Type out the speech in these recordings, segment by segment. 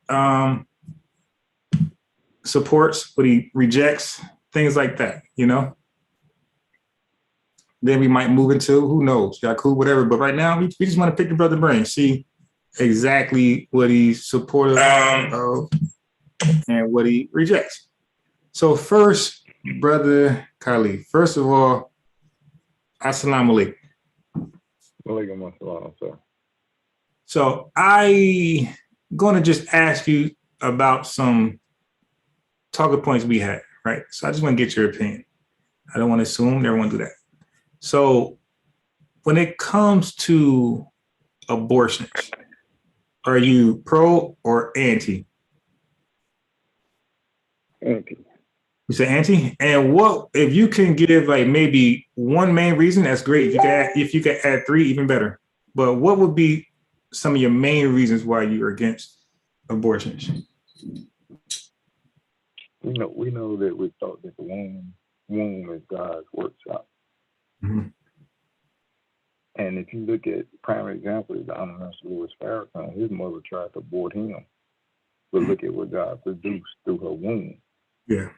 um, supports, what he rejects, things like that, you know? Then we might move into, who knows, y'all cool, whatever. But right now, we just want to pick the brother brain, see exactly what he's supportive of and what he rejects. So first, Brother Khalif, first of all, assalamu alaikum. Walaikum assalam, sir. So I going to just ask you about some talking points we had, right? So I just want to get your opinion. I don't want to assume, never want to do that. So when it comes to abortions, are you pro or anti? Anti. You say anti? And what if you can give like maybe one main reason, that's great. If you could add three, even better. But what would be some of your main reasons why you're against abortions? We know that we thought that the womb is God's workshop. Mm-hmm. And if you look at prime example, the Honorable Louis Farrakhan, his mother tried to abort him. But look at what God produced through her womb. Yeah.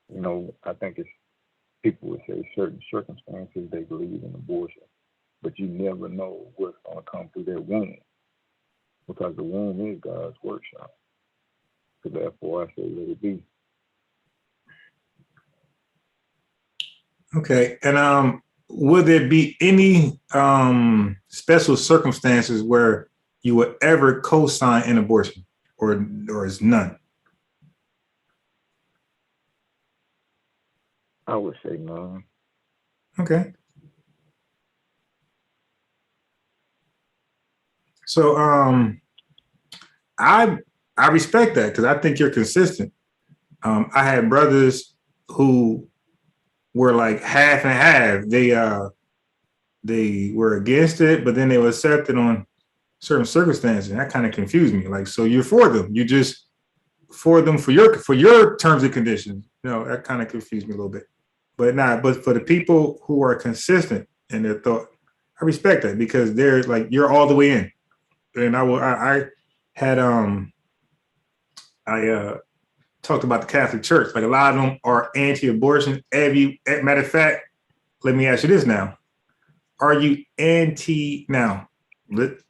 You know, I think it's people would say certain circumstances they believe in abortion, but you never know what's going to come through that womb, because the womb is God's workshop. So therefore, I say let it be. Okay. And would there be any special circumstances where you would ever co-sign an abortion, or is none? I would say none. Okay. So I respect that because I think you're consistent. I had brothers who were like half and half. They were against it, but then they were accepted on certain circumstances. And that kind of confused me. Like, so you're for them. You just for them for your terms and conditions. No, that kind of confused me a little bit. But for the people who are consistent in their thought, I respect that because they're like, you're all the way in. And I had I talked about the Catholic Church. Like a lot of them are anti-abortion. Matter of fact, let me ask you this now: are you anti now?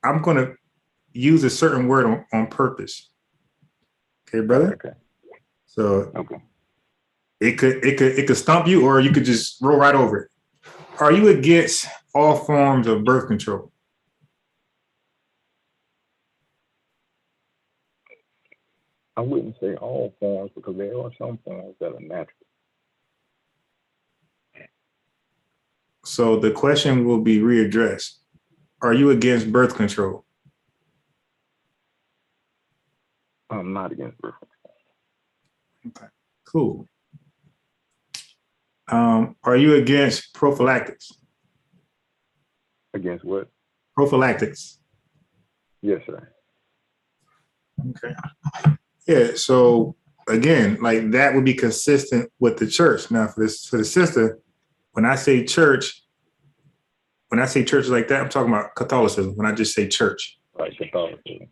I'm going to use a certain word on purpose. Okay, brother. Okay. So okay. It could stump you, or you could just roll right over it. Are you against all forms of birth control? I wouldn't say all forms, because there are some forms that are natural. So the question will be readdressed. Are you against birth control? I'm not against birth control. Okay, cool. Are you against prophylactics? Against what? Prophylactics. Yes, sir. Okay. Yeah. So again, like that would be consistent with the church. Now, for the sister, when I say church like that, I'm talking about Catholicism. When I just say church, right, Catholicism.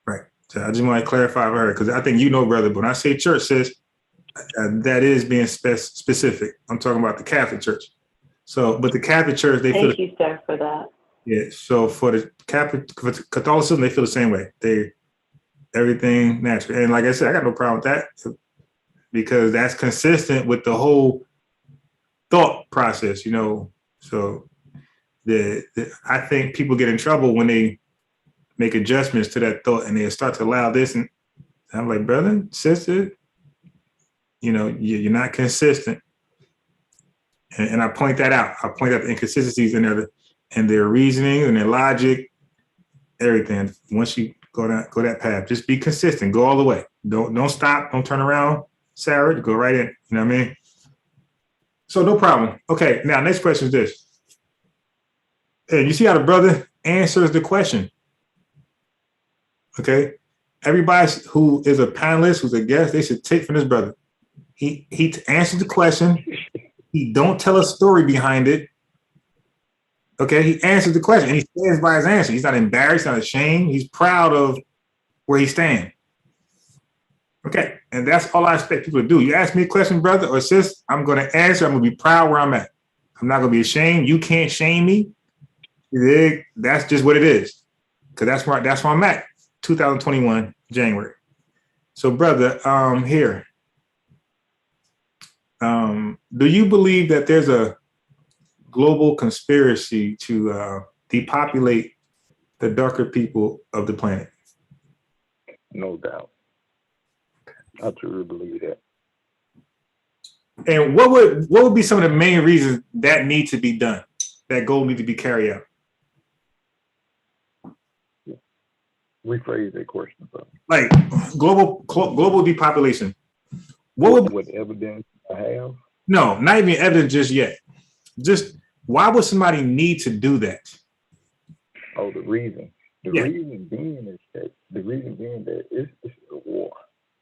Right. So I just want to clarify for her because I think you know, brother. But when I say church, sis, that is being specific. I'm talking about the Catholic Church. So, but the Catholic Church, they thank you, sir, for that. Yeah. So for the Catholicism, they feel the same way. Everything natural, and like I said, I got no problem with that because that's consistent with the whole thought process, you know. So I think people get in trouble when they make adjustments to that thought and they start to allow this, and I'm like, brother, sister, you know, you're not consistent. And I point that out. I point out the inconsistencies in their reasoning and their logic, everything. Once you go that path, just be consistent. Go all the way. Don't stop. Don't turn around. Sarah, go right in. You know what I mean? So no problem. Okay, now next question is this. And you see how the brother answers the question. Okay? Everybody who is a panelist, who's a guest, they should take from this brother. He answers the question. He don't tell a story behind it. Okay, he answers the question and he stands by his answer. He's not embarrassed, not ashamed. He's proud of where he's staying. Okay, and that's all I expect people to do. You ask me a question, brother or sis, I'm going to answer. I'm going to be proud where I'm at. I'm not going to be ashamed. You can't shame me. That's just what it is, because that's where I'm at. 2021 January. So, brother, here. Do you believe that there's a global conspiracy to depopulate the darker people of the planet? No doubt. I truly believe that. And what would be some of the main reasons that need to be done? That goal need to be carried out? Rephrase that question, brother. Like global depopulation. What evidence I have? No, not even evidence just yet. Just why would somebody need to do that? Oh, the reason. The reason being that it's a war.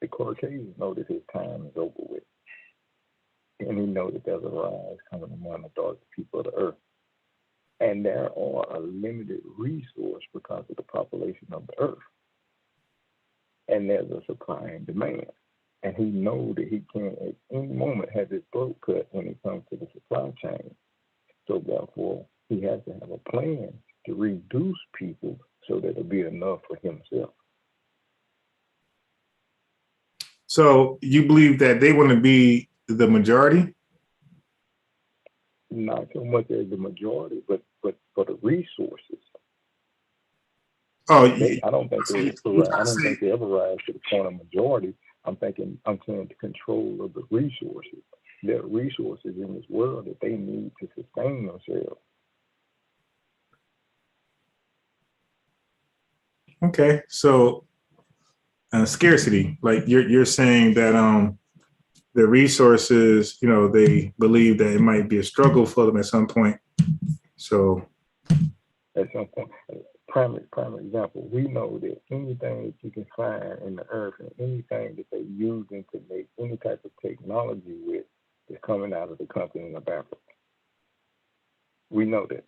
The Caucasians know that his time is over with. And he knows that there's a rise coming among the dark people of the earth. And there are a limited resource because of the population of the earth. And there's a supply and demand. And he knows that he can at any moment have his throat cut when it comes to the supply chain. So therefore, he has to have a plan to reduce people so that it'll be enough for himself. So you believe that they want to be the majority? Not so much as the majority, but for the resources. Oh, I don't think they ever rise to the point of majority. I'm saying the control of the resources. There are resources in this world that they need to sustain themselves. Okay, so scarcity, like you're saying that the resources, they believe that it might be a struggle for them at some point. So at some point, prime example, we know that anything that you can find in the earth and anything that they're using to make any type of technology with is coming out of the continent of Africa. We know that.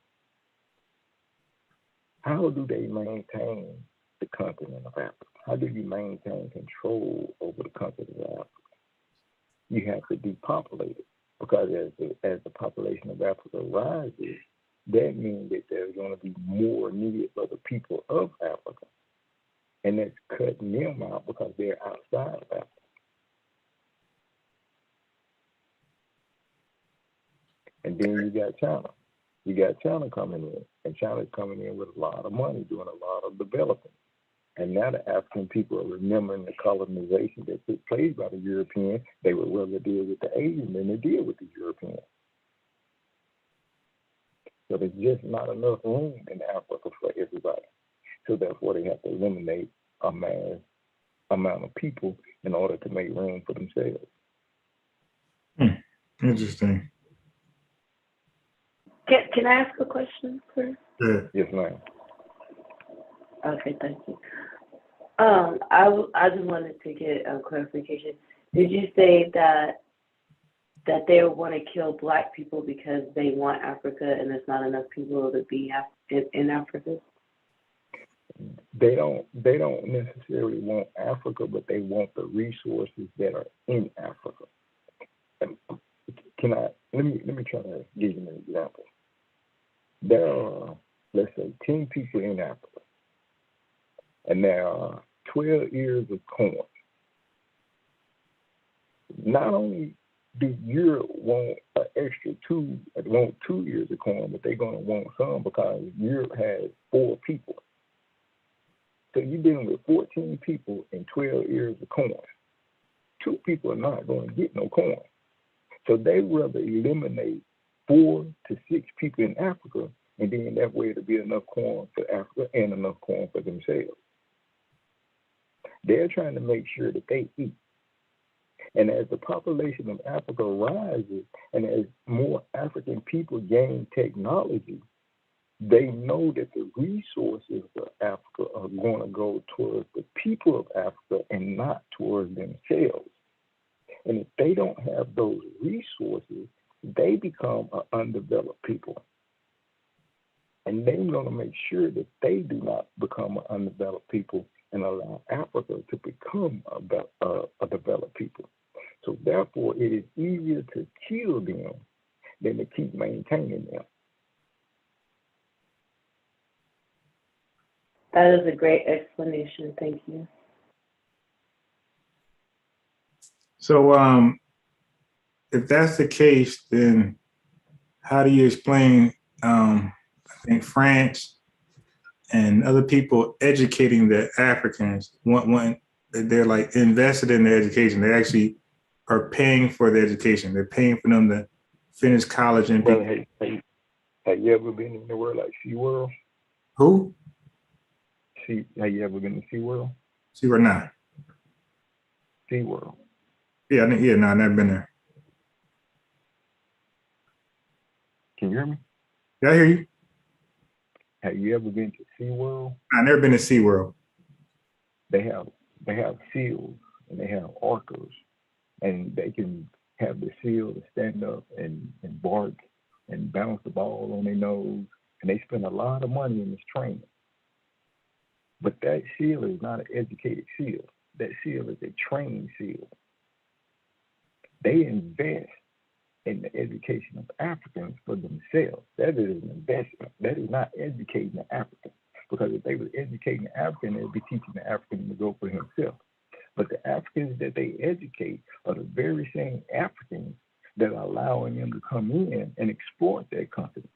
How do they maintain the continent of Africa? How do you maintain control over the continent of Africa? You have to depopulate it, because as the population of Africa rises, that means that there's going to be more needed for the people of Africa. And that's cutting them out because they're outside of Africa. And then you got China. You got China coming in, and China's coming in with a lot of money, doing a lot of development. And now the African people are remembering the colonization that took place by the Europeans. They would rather deal with the Asians than they deal with the Europeans. So there's just not enough room in Africa for everybody. So therefore they have to eliminate a mass amount of people in order to make room for themselves. Interesting. Can I ask a question, sir? Yeah. Yes, ma'am. Okay, thank you. I just wanted to get a clarification. Did you say that they want to kill Black people because they want Africa and there's not enough people to be in Africa? They don't necessarily want Africa, but they want the resources that are in Africa. Let me try to give you an example. There are, let's say, 10 people in Africa, and there are 12 ears of corn. Not only do Europe want an extra 2 ears of corn, but they're going to want some because Europe has 4 people. So you're dealing with 14 people and 12 ears of corn. 2 people are not going to get no corn. So they rather eliminate 4 to 6 people in Africa, and then that way it'll be enough corn for Africa and enough corn for themselves. They're trying to make sure that they eat. And as the population of Africa rises, and as more African people gain technology, they know that the resources of Africa are going to go towards the people of Africa and not towards themselves. And if they don't have those resources, they become an undeveloped people. And they're going to make sure that they do not become an undeveloped people and allow Africa to become a developed people. So therefore, it is easier to kill them than to keep maintaining them. That is a great explanation. Thank you. So, if that's the case, then how do you explain, I think France and other people educating the Africans when they're like invested in their education? They actually are paying for their education. They're paying for them to finish college and Well, have you ever been in the world like SeaWorld? Who? Have you ever been to SeaWorld? SeaWorld not. SeaWorld. Yeah, no, I've never been there. Can you hear me? Yeah, I hear you. Have you ever been to SeaWorld? I've never been to SeaWorld. They have seals and they have orcas, and they can have the seal to stand up and bark and bounce the ball on their nose, and they spend a lot of money in this training. But that seal is not an educated seal. That seal is a trained seal. They invest in the education of Africans for themselves. That is an investment. That is not educating the African. Because if they were educating the African, they'd be teaching the African to go for himself. But the Africans that they educate are the very same Africans that are allowing them to come in and exploit their company.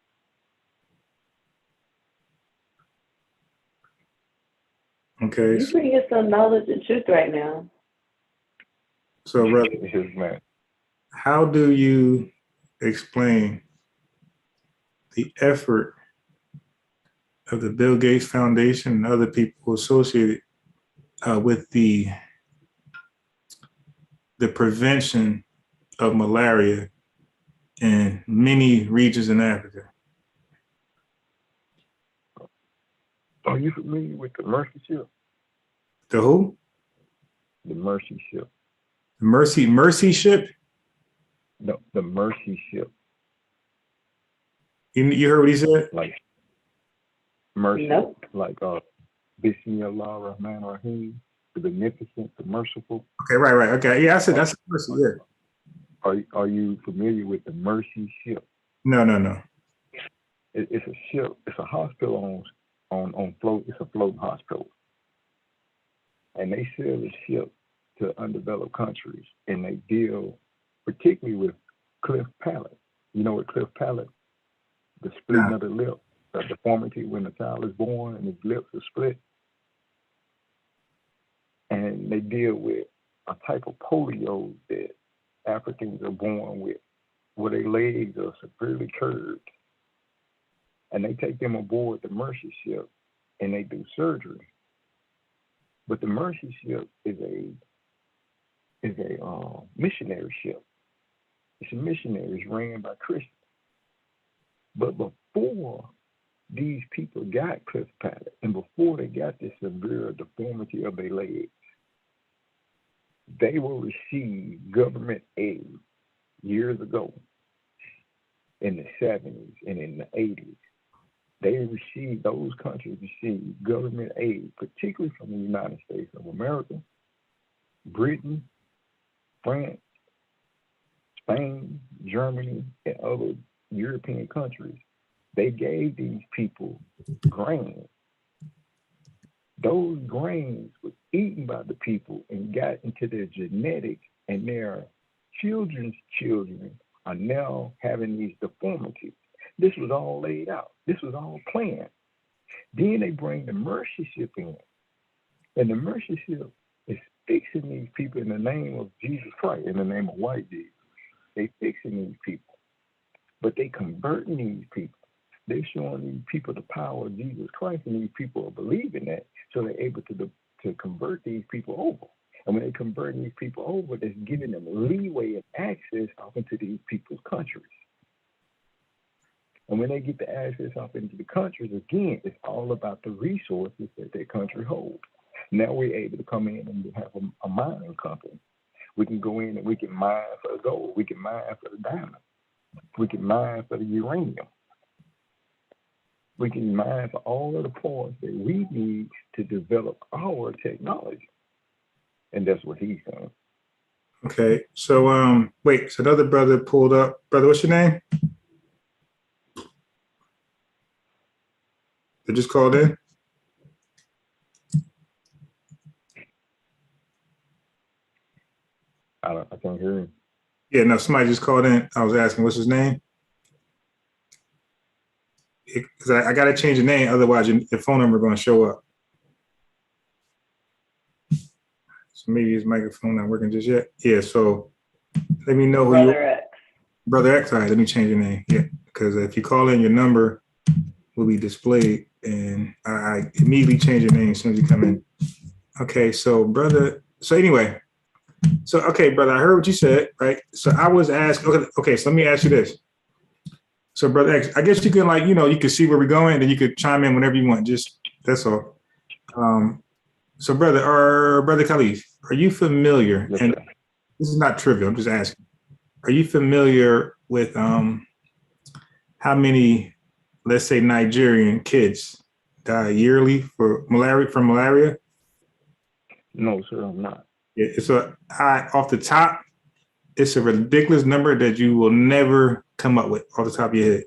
Okay. You bringing some knowledge and truth right now. So, brother, Man. how do you explain the effort of the Bill Gates Foundation and other people associated with the prevention of malaria in many regions in Africa? Are you familiar with the Mercy Ship? The who? The Mercy Ship. Mercy ship? No, the Mercy Ship. You heard what he said? Like mercy, Nope. like Bismillah Rahman Rahim, the beneficent, the merciful. Okay, right. Okay, yeah, I said that's mercy. Yeah. Are you familiar with the Mercy Ship? No. It's a ship. It's a hospital on float. It's a floating hospital, and they sail the ship to undeveloped countries, and they deal particularly with cleft palate. You know what cleft palate? The splitting of the lip, the deformity when the child is born and his lips are split. And they deal with a type of polio that Africans are born with, where their legs are severely curved. And they take them aboard the Mercy Ship and they do surgery. But the Mercy Ship is a missionary ship. It's a missionary. It's ran by Christians. But before these people got cleft palate and before they got this severe deformity of their legs, they will receive government aid years ago in the 70s and in the 80s. Those countries received government aid, particularly from the United States of America, Britain, France, Spain, Germany, and other European countries. They gave these people grains. Those grains were eaten by the people and got into their genetics, and their children's children are now having these deformities. This was all laid out. This was all planned. Then they bring the Mercy Ship in, and the Mercy Ship is fixing these people in the name of Jesus Christ, in the name of white Jesus. They fixing these people, but they converting these people. They're showing these people the power of Jesus Christ, and these people are believing that, so they're able to convert these people over. And when they convert these people over, they're giving them leeway and access off into these people's countries. And when they get the access off into the countries, again, it's all about the resources that their country holds. Now we're able to come in and have a mining company. We can go in and we can mine for the gold. We can mine for the diamond. We can mine for the uranium. We can mine for all of the parts that we need to develop our technology. And that's what he's done. Okay. So wait, so another brother pulled up. Brother, what's your name? They just called in? I can't hear him. Yeah, no, somebody just called in. I was asking what's his name? Because I got to change the name, otherwise your phone number going to show up. So maybe his microphone not working just yet. Yeah, so let me know who you Brother X. Brother X. All right, let me change your name. Yeah, because if you call in, your number will be displayed, and I immediately change your name as soon as you come in. Okay, so brother. So anyway, so okay, brother, I heard what you said, right? So I was asked. Okay, so let me ask you this. So brother X, I guess you can you can see where we're going, and then you could chime in whenever you want. Just that's all. So brother Khalif, are you familiar? Yes, And sir. this is not trivial. I'm just asking. Are you familiar with how many, let's say, Nigerian kids die yearly from malaria? No, sir, I'm not. It's off the top. It's a ridiculous number that you will never come up with off the top of your head.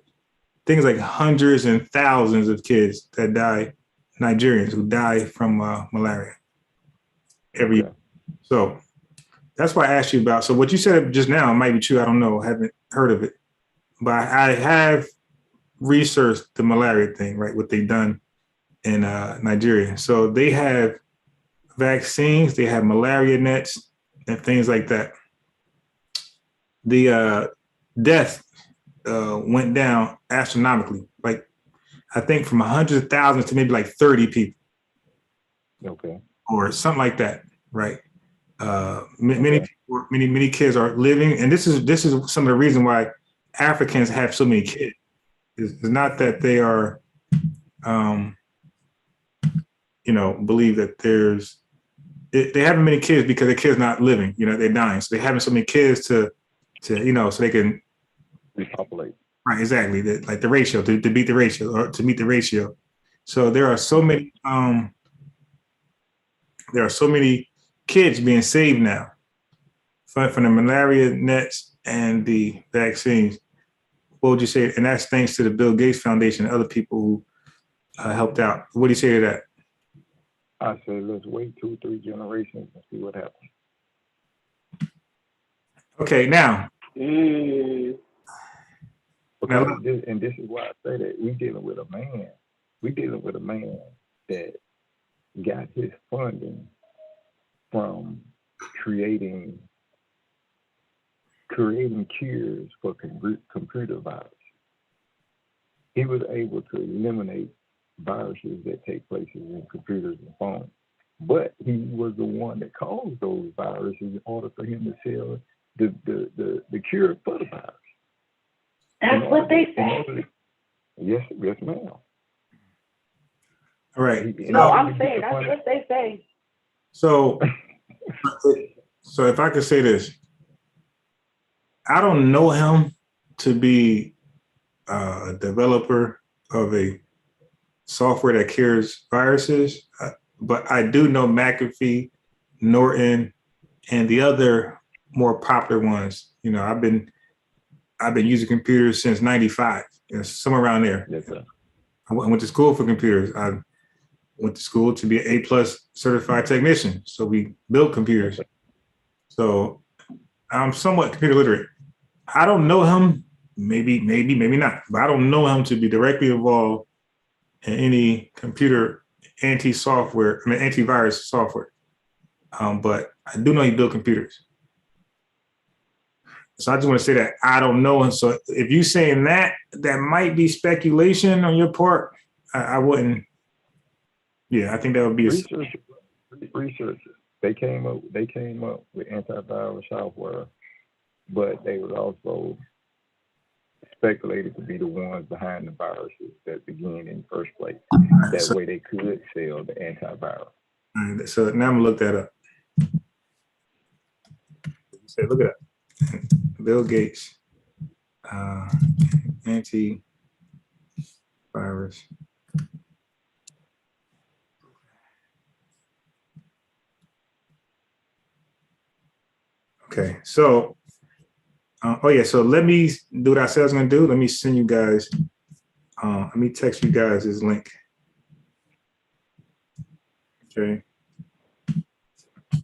Things like hundreds and thousands of kids that die, Nigerians who die from malaria every year. So that's why I asked you about. So what you said just now might be true. I don't know. I haven't heard of it, but I have researched the malaria thing, right? What they've done in Nigeria. So they have vaccines, they have malaria nets, and things like that. The death went down astronomically. Like I think from hundreds of thousands to maybe like 30 people. Okay. Or something like that, right? Many people, many kids are living, and this is some of the reason why Africans have so many kids. It's not that they are, believe that they having many kids because the kids not living, they're dying. So they're having so many kids to so they can repopulate. Right, exactly. Like the ratio to beat the ratio or to meet the ratio. So there are so many kids being saved now from the malaria nets and the vaccines. What would you say? And that's thanks to the Bill Gates Foundation and other people who helped out. What do you say to that? I say let's wait 2-3 generations and see what happens. Okay, now. Because this is why I say that we're dealing with a man. We're dealing with a man that got his funding from creating cures for computer viruses. He was able to eliminate viruses that take place in computers and phones. But he was the one that caused those viruses in order for him to sell the cure for the virus. That's what they say. Yes, ma'am. All right. No, I'm saying that's what they say. So if I could say this, I don't know him to be a developer of a software that cures viruses, but I do know McAfee, Norton, and the other more popular ones. I've been using computers since '95, somewhere around there. Yes, sir. I went to school for computers. I went to school to be an A+ certified technician. So we built computers. So I'm somewhat computer literate. I don't know him, maybe not, but I don't know him to be directly involved in any computer antivirus software. But I do know he built computers. So I just want to say that I don't know him. So if you're saying that might be speculation on your part, I wouldn't. Yeah, I think that would be researchers. They came up with antivirus software, but they was also speculated to be the ones behind the viruses that began in the first place. That way they could sell the antivirus. So now I'm gonna look that up. Say, look at that. Bill Gates, anti. virus. Okay, so oh yeah, so let me do what I said I was gonna do. Let me send you guys. Let me text you guys this link. Okay.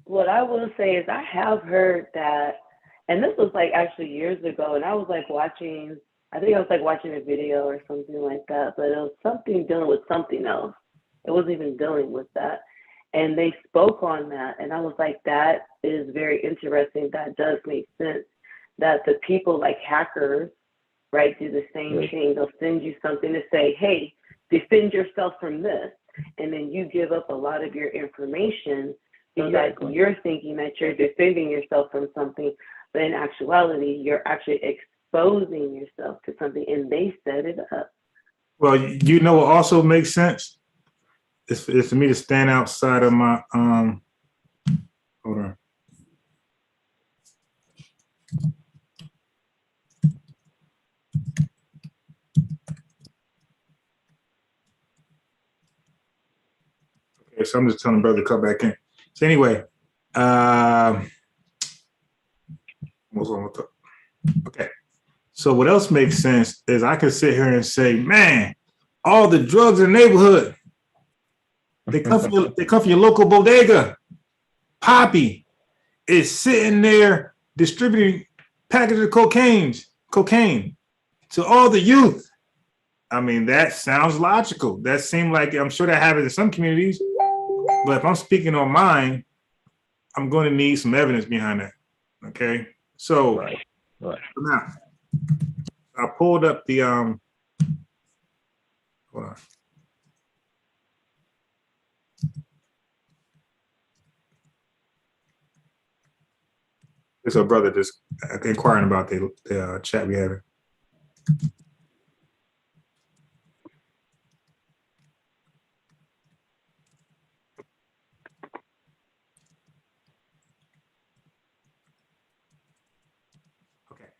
What I will say is I have heard that, and this was like actually years ago, and I was like watching, I think I was like watching a video or something like that, but it was something dealing with something else. It wasn't even dealing with that. And they spoke on that, and I was like, that is very interesting. That does make sense that the people like hackers, right, do the same thing. They'll send you something to say, hey, defend yourself from this. And then you give up a lot of your information because you're thinking that you're defending yourself from something, but in actuality, you're actually exposing yourself to something, and they set it up. Well, you know what also makes sense? It's for me to stand outside of my hold on. Okay, so I'm just telling brother to come back in. So anyway, what's wrong with that? Okay. So what else makes sense is I could sit here and say, man, all the drugs in the neighborhood, they come from your local bodega. Poppy is sitting there distributing packages of cocaine to all the youth. I mean, that sounds logical. That seemed like, I'm sure that happens in some communities, but if I'm speaking on mine, I'm going to need some evidence behind that. Okay. So Right. now I pulled up the hold on. There's a brother just inquiring about the chat we having. Okay.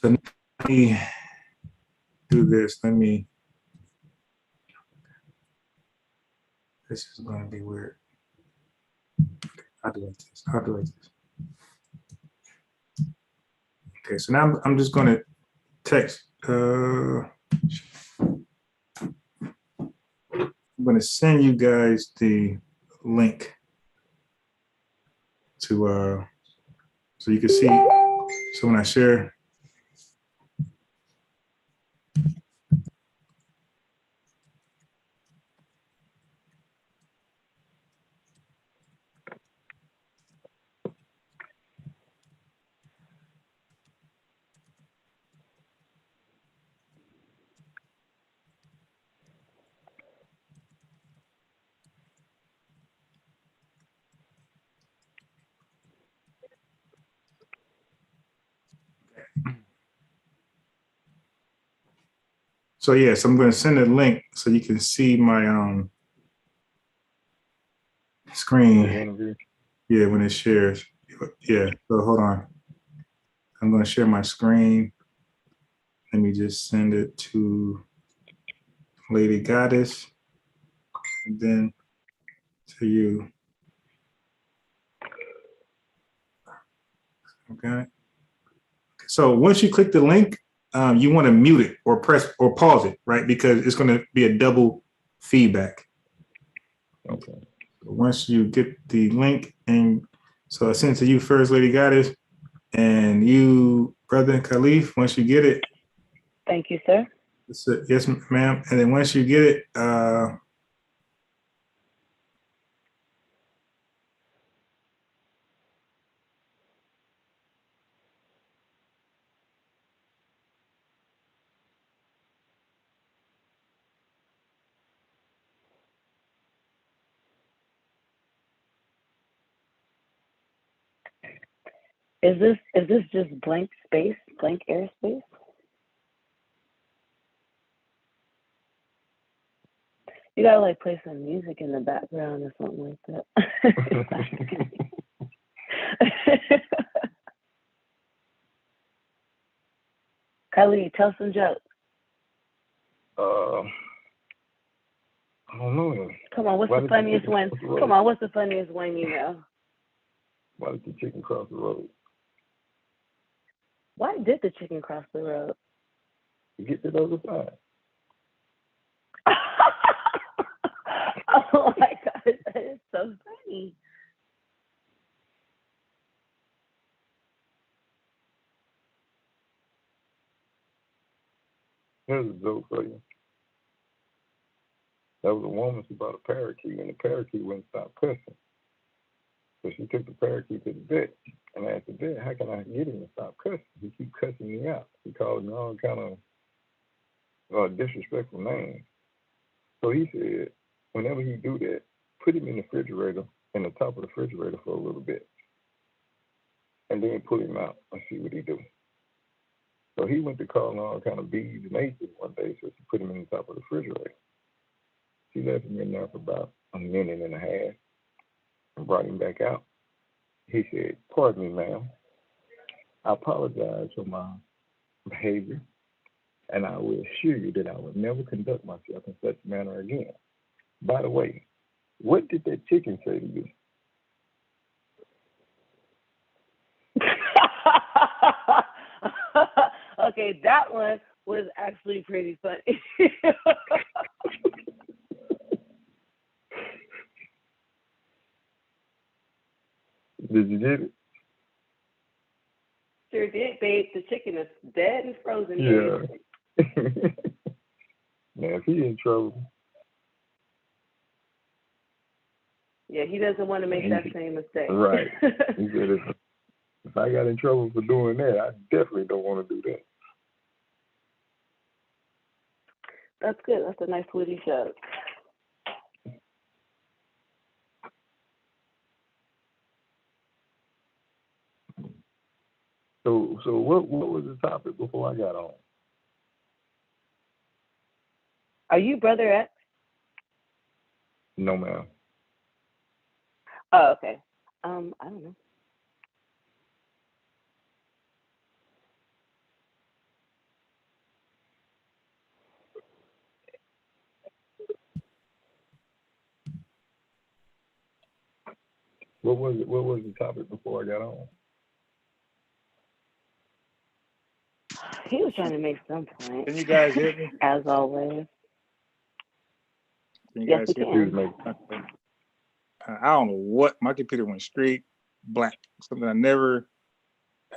So let me do this. This is going to be weird. I'll do like this. Okay, so now I'm just going to text. I'm going to send you guys the link to so you can see. So when I share, so yes, I'm going to send a link so you can see my screen. Yeah, when it shares. Yeah. So hold on. I'm going to share my screen. Let me just send it to Lady Goddess, and then to you. Okay. So once you click the link, you want to mute it or press or pause it, right? Because it's going to be a double feedback. Okay. Once you get the link, and so I sent it to you first, Lady Goddess, and you, Bro.Khalif, once you get it. Thank you, sir. Yes, ma'am. And then once you get it, Is this just blank space, blank airspace? You gotta like play some music in the background or something like that. Kylie, tell some jokes. on, what's the funniest one? Come on, what's the funniest one you know? Why did the chicken cross the road? Why did the chicken cross the road? To get to the other side. Oh my God, that is so funny. Here's a joke for you. There was a woman who bought a parakeet, and the parakeet wouldn't stop cussing. So she took the parakeet to the vet and asked the vet, how can I get him to stop cussing? He keep cussing me out. He calls me all kind of disrespectful names. So he said, whenever he do that, put him in the refrigerator, in the top of the refrigerator for a little bit, and then pull him out and see what he do. So he went to calling all kind of B's and H's one day, so she put him in the top of the refrigerator. She left him in there for about a minute and a half and brought him back out. He said, pardon me, ma'am. I apologize for my behavior, and I will assure you that I will never conduct myself in such a manner again. By the way, what did that chicken say to you? Okay, that one was actually pretty funny. Did you get it? Sure did, babe. The chicken is dead and frozen. Yeah. Now, if he in trouble. Yeah, he doesn't want to make that same mistake. Right. He said, if I got in trouble for doing that, I definitely don't want to do that. That's good. That's a nice witty joke. So what was the topic before I got on? Are you Brother X? No, ma'am. Oh, okay. I don't know. What was the topic before I got on? He was trying to make some point. Can you guys hear me? As always. Can you Yes, guys we hear can. me? I don't know what, my computer went straight black. Something I never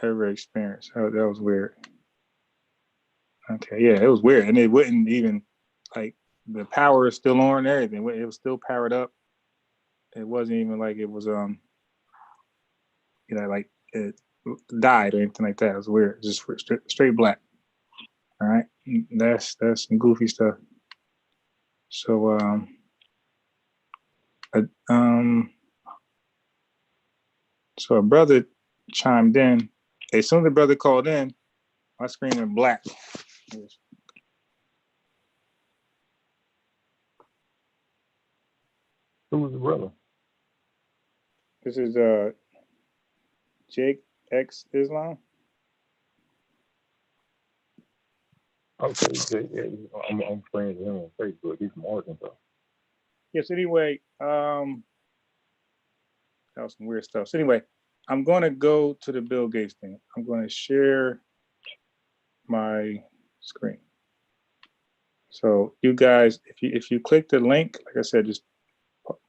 ever experienced. That was weird. Okay, yeah, it was weird, and it wouldn't even, like, the power is still on and everything. It was still powered up. It wasn't even like it was like it died or anything like that. It was weird. Just straight black. All right, that's some goofy stuff. So so a brother chimed in. As soon as the brother called in, my screen went black. Who was the brother? This is Jake X Islam. Okay, Jake. Yeah, I'm friends with him on Facebook. He's from Arkansas. Yes. Anyway, that was some weird stuff. So anyway, I'm going to go to the Bill Gates thing. I'm going to share my screen. So you guys, if you click the link, like I said, just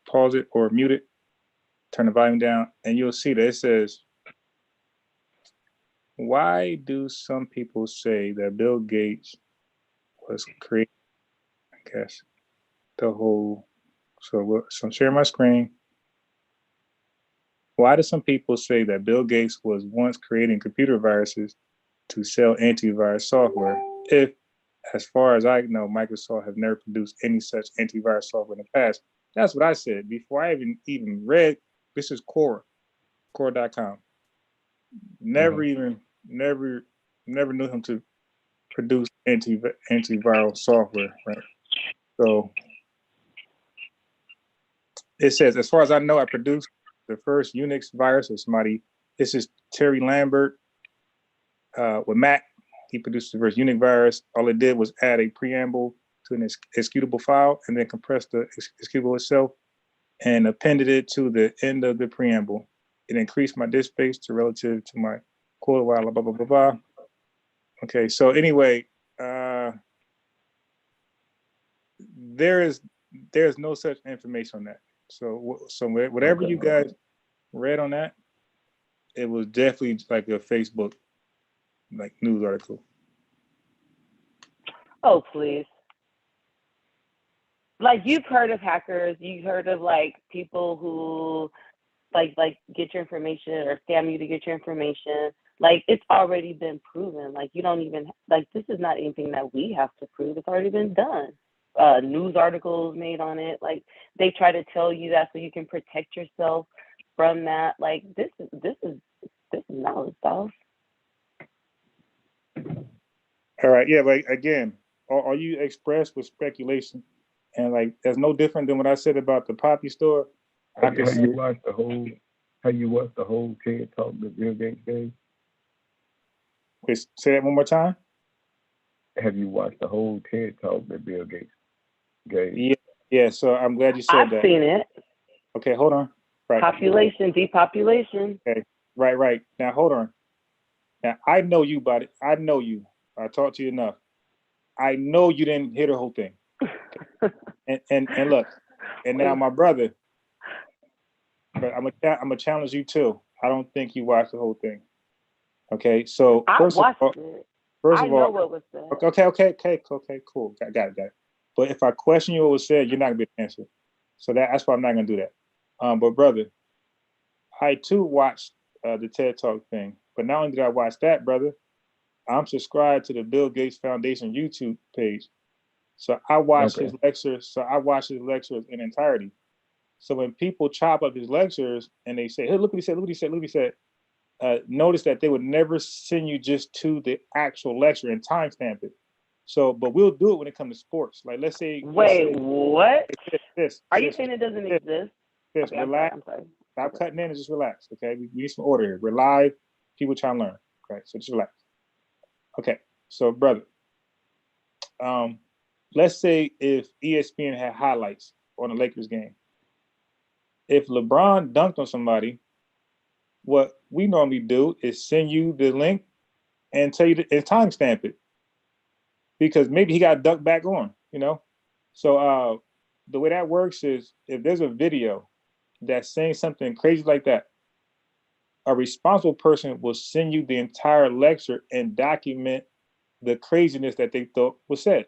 pause it or mute it, turn the volume down, and you'll see that it says, why do some people say that Bill Gates was creating, I guess, the whole, so I'm sharing my screen. Why do some people say that Bill Gates was once creating computer viruses to sell antivirus software if, as far as I know, Microsoft has never produced any such antivirus software in the past? That's what I said before I even read. This is Quora.com. Never knew him to produce antiviral software, right? So it says, as far as I know, I produced the first Unix virus or somebody. This is Terry Lambert with Mac. He produced the first Unix virus. All it did was add a preamble to an executable file and then compressed the executable itself and appended it to the end of the preamble. It increased my disk space to relative to my quota while blah, blah, blah, blah. Okay, so anyway, there's no such information on that. So whatever you guys read on that, it was definitely like a Facebook like news article. Oh, please. Like, you've heard of hackers, you've heard of like people who like get your information or scam you to get your information. Like, it's already been proven. Like, you don't even, like, this is not anything that we have to prove. It's already been done. News articles made on it. Like, they try to tell you that so you can protect yourself from that. Like, this is knowledge, stuff. All right, yeah, but again, are you expressed with speculation? And like, that's no different than what I said about the Poppy store. Have you watched the whole TED Talk that Bill Gates gave? Wait, say that one more time. Have you watched the whole TED Talk that Bill Gates gave? Yeah. So I'm glad you said that. I've seen it. Okay, hold on. Right. Population, depopulation. Okay, right. Now hold on. Now I know you, buddy. I know you. I talked to you enough. I know you didn't hear the whole thing. and look, and now my brother, but I'm gonna challenge you too. I don't think you watched the whole thing. Okay, so I watched it. First I of know all, what was said. Okay, cool, got it. But if I question you what was said, you're not gonna be able to answer. So that's why I'm not gonna do that. But brother, I too watched the TED Talk thing. But not only did I watch that, brother, I'm subscribed to the Bill Gates Foundation YouTube page. So I watched his lectures. So I watched his lectures in entirety. So when people chop up his lectures and they say, "Hey, look what he said," notice that they would never send you just to the actual lecture and timestamp it. So, but we'll do it when it comes to sports. Like, let's say, What? This. Are you saying it doesn't exist? Okay, relax. I'm sorry. Stop cutting in and just relax. Okay, we need some order here. We're live. People trying to learn. Okay, so just relax. Okay, so brother, let's say if ESPN had highlights on the Lakers game, if LeBron dunked on somebody, what we normally do is send you the link and tell you and timestamp it, because maybe he got dunked back on, you know. So the way that works is if there's a video that's saying something crazy like that, a responsible person will send you the entire lecture and document the craziness that they thought was said.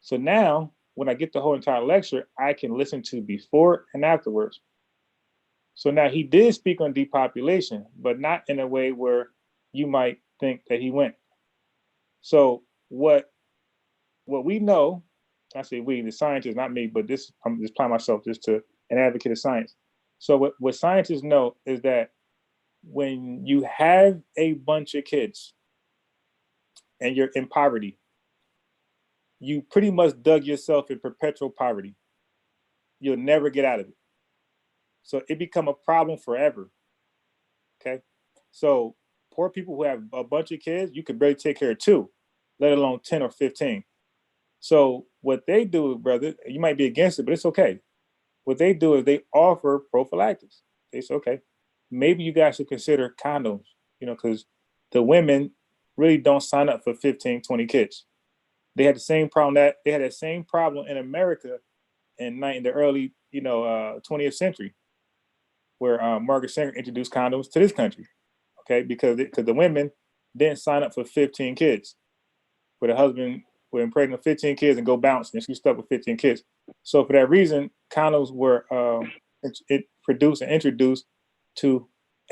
So now, when I get the whole entire lecture, I can listen to before and afterwards. So now he did speak on depopulation, but not in a way where you might think that he went. So what we know, I say we, the scientists, not me, but this, I'm just applying myself just to an advocate of science. So what scientists know is that when you have a bunch of kids and you're in poverty, you pretty much dug yourself in perpetual poverty. You'll never get out of it. So it become a problem forever. Okay. So poor people who have a bunch of kids, you could barely take care of 2, let alone 10 or 15. So what they do, brother, you might be against it, but it's okay. What they do is they offer prophylactics. They say, okay, maybe you guys should consider condoms, because the women really don't sign up for 15, 20 kids. They had the same problem in America in the early, 20th century, where Margaret Sanger introduced condoms to this country. Okay, because the women didn't sign up for 15 kids, where the husband would impregnate 15 kids and go bouncing, and she stuck with 15 kids. So for that reason, condoms were produced and introduced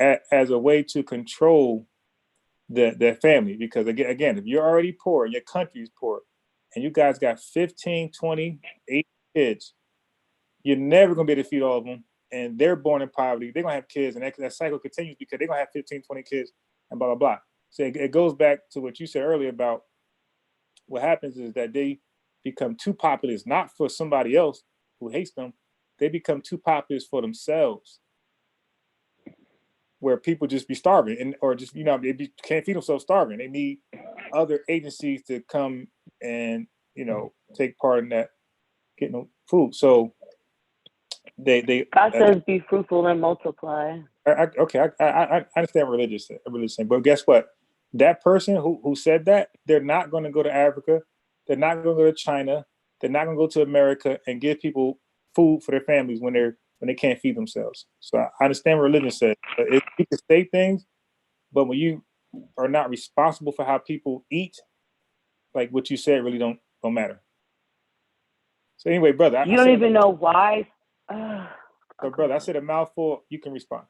as a way to control the family. Because again, if you're already poor and your country is poor, and you guys got 15, 20, 8 kids, you're never going to be able to feed all of them. And they're born in poverty. They're going to have kids, and that cycle continues because they're going to have 15, 20 kids and blah, blah, blah. So it goes back to what you said earlier about what happens is that they become too populous, not for somebody else who hates them. They become too populous for themselves, where people just be starving or just, can't feed themselves starving. They need other agencies to come and, take part in that getting no food. So they God says, "Be fruitful and multiply." I understand what religious saying, but guess what? That person who said that, they're not going to go to Africa, they're not going to go to China, they're not going to go to America and give people food for their families when they can't feed themselves. So I understand what religion says. You can say things, but when you are not responsible for how people eat, like what you said, really don't matter. So anyway, brother, you don't even know why. So, brother, I said a mouthful. You can respond.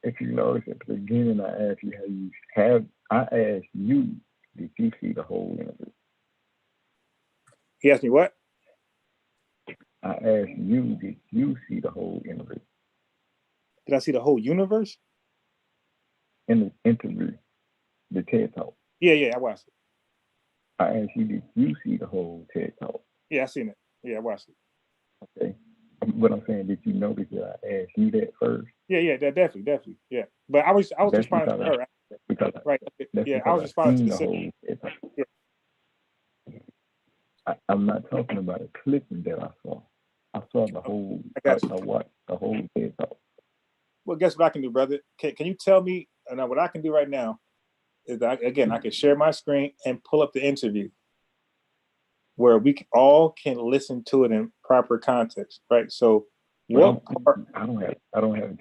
If you notice at the beginning, I asked you how you have. I asked you, did you see the whole universe? He asked me what? I asked you, did you see the whole universe? Did I see the whole universe? In the interview, the TED Talk. Yeah, I watched it. I asked you, did you see the whole TED Talk? Yeah, I seen it. Yeah, I watched it. Okay. What I'm saying, did you notice that I asked you that first? Yeah, definitely. Yeah. But I was responding to her. Right. Yeah, I was responding to the whole TED Talk. Yeah. I'm not talking about a clipping that I saw. I saw the whole. I watched the whole TED Talk. Well, guess what I can do, brother? Can you tell me? Now, what I can do right now is that I can share my screen and pull up the interview where we all can listen to it in proper context, right? So, what part? I don't have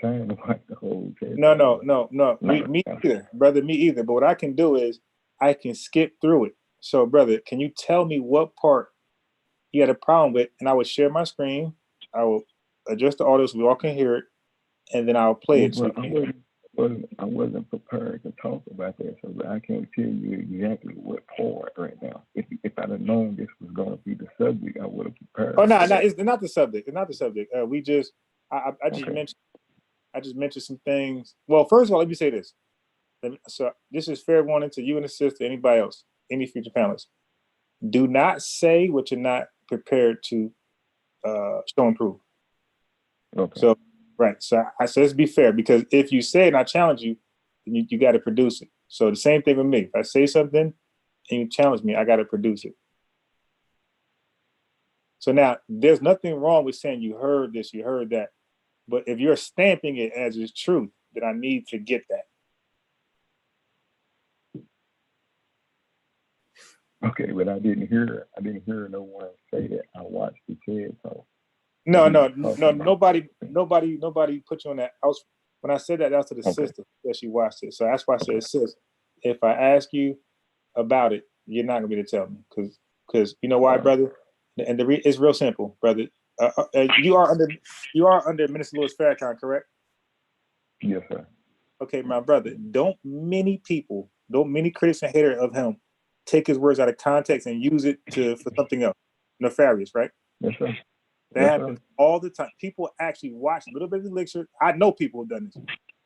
time to watch the whole TED Talk. No. Me either, brother. Me either. But what I can do is I can skip through it. So, brother, can you tell me what part you had a problem with? And I will share my screen. I will adjust the audio so we all can hear it, and then I'll play it. So I wasn't prepared to talk about that, so I can't tell you exactly what part right now. If I'd have known this was going to be the subject, I would have prepared. Oh no, it's not the subject. It's not the subject. I just mentioned some things. Well, first of all, let me say this. So this is fair warning to you and the sister, anybody else, any future panelists. Do not say what you're not prepared to show and prove. Okay. So, right. So I said, let's be fair, because if you say it and I challenge you, then you got to produce it. So the same thing with me. If I say something and you challenge me, I got to produce it. So now there's nothing wrong with saying you heard this, you heard that. But if you're stamping it as its truth, then I need to get that. Okay, but I didn't hear no one say that I watched the TED Talk. No, nobody put you on that. When I said that was to the sister that she watched it. So that's why I said, sis, if I ask you about it, you're not gonna be able to tell me, because you know why, brother? And it's real simple, brother. You are under Minister Louis Farrakhan, correct? Yes, sir. Okay, my brother. Don't many critics and haters of him take his words out of context and use it for something else nefarious, right? Yes, sir. That happens all the time. People actually watch a little bit of his lecture. I know people have done this.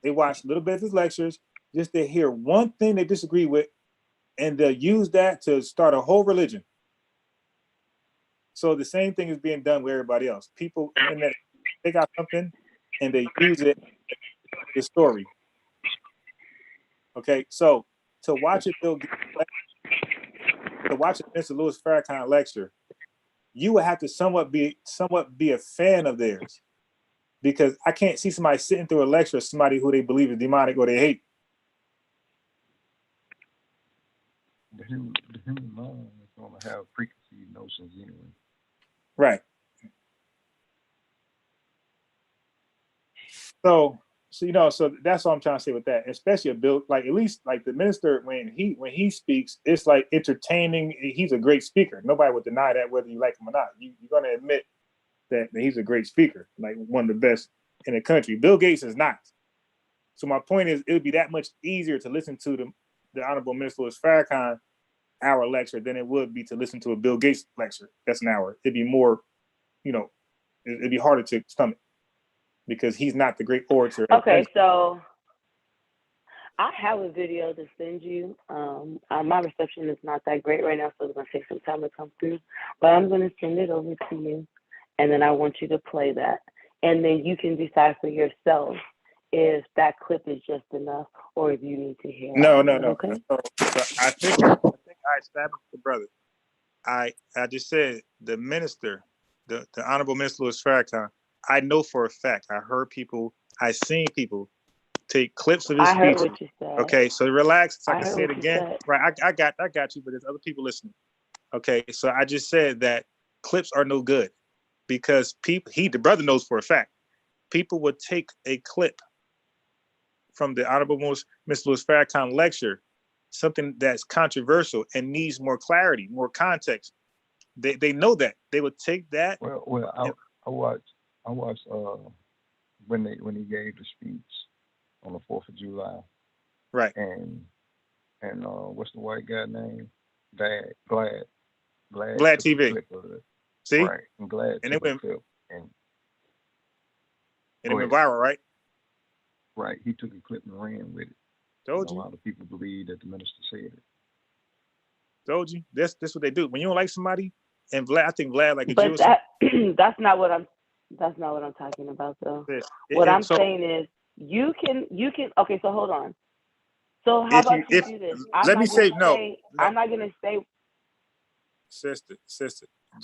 They watch a little bit of his lectures just to hear one thing they disagree with, and they'll use that to start a whole religion. So the same thing is being done with everybody else. People and then they got something and they use it the story. Okay, so to watch it, Mr. Louis Farrakhan lecture, you would have to somewhat be a fan of theirs, because I can't see somebody sitting through a lecture of somebody who they believe is demonic or they hate. The human mind is going to have preconceived notions anyway. Right. So so that's what I'm trying to say with that. Especially a bill, like at least like the minister when he speaks, it's like entertaining. He's a great speaker. Nobody would deny that, whether you like him or not. You're going to admit that he's a great speaker, like one of the best in the country. Bill Gates is not. So my point is, it would be that much easier to listen to the Honorable Minister Louis Farrakhan hour lecture than it would be to listen to a Bill Gates lecture. That's an hour. It'd be more, it'd be harder to stomach, because he's not the great orator. Okay, so I have a video to send you. My reception is not that great right now, so it's going to take some time to come through. But I'm going to send it over to you, and then I want you to play that. And then you can decide for yourself if that clip is just enough or if you need to hear No. it. Okay? So I think I established the brother I just said the minister, the Honorable Minister Louis Farrakhan. I know for a fact. I heard people. I seen people take clips of his I heard speeches. what you said. Okay, so relax. So I I can heard say it what you again. said. Right, I got you, but there's other people listening. Okay, so I just said that clips are no good because the brother knows for a fact. People would take a clip from the Honorable Mr. Louis Farrakhan lecture, something that's controversial and needs more clarity, more context. They know that. They would take that. Well, I watched when he gave the speech on the 4th of July. Right. And what's the white guy name? Glad TV. Clip of it. See? Right. And Glad and took it went, a clip and it went viral, right? Right. He took a clip and ran with it. Told A you. lot of people believe that the minister said it. Told you. That's what they do. When you don't like somebody, and I think Vlad like a But Jew. that's not what I'm talking about though. What I'm saying is you can okay, so hold on. So how about you do this? I'm not gonna say sister.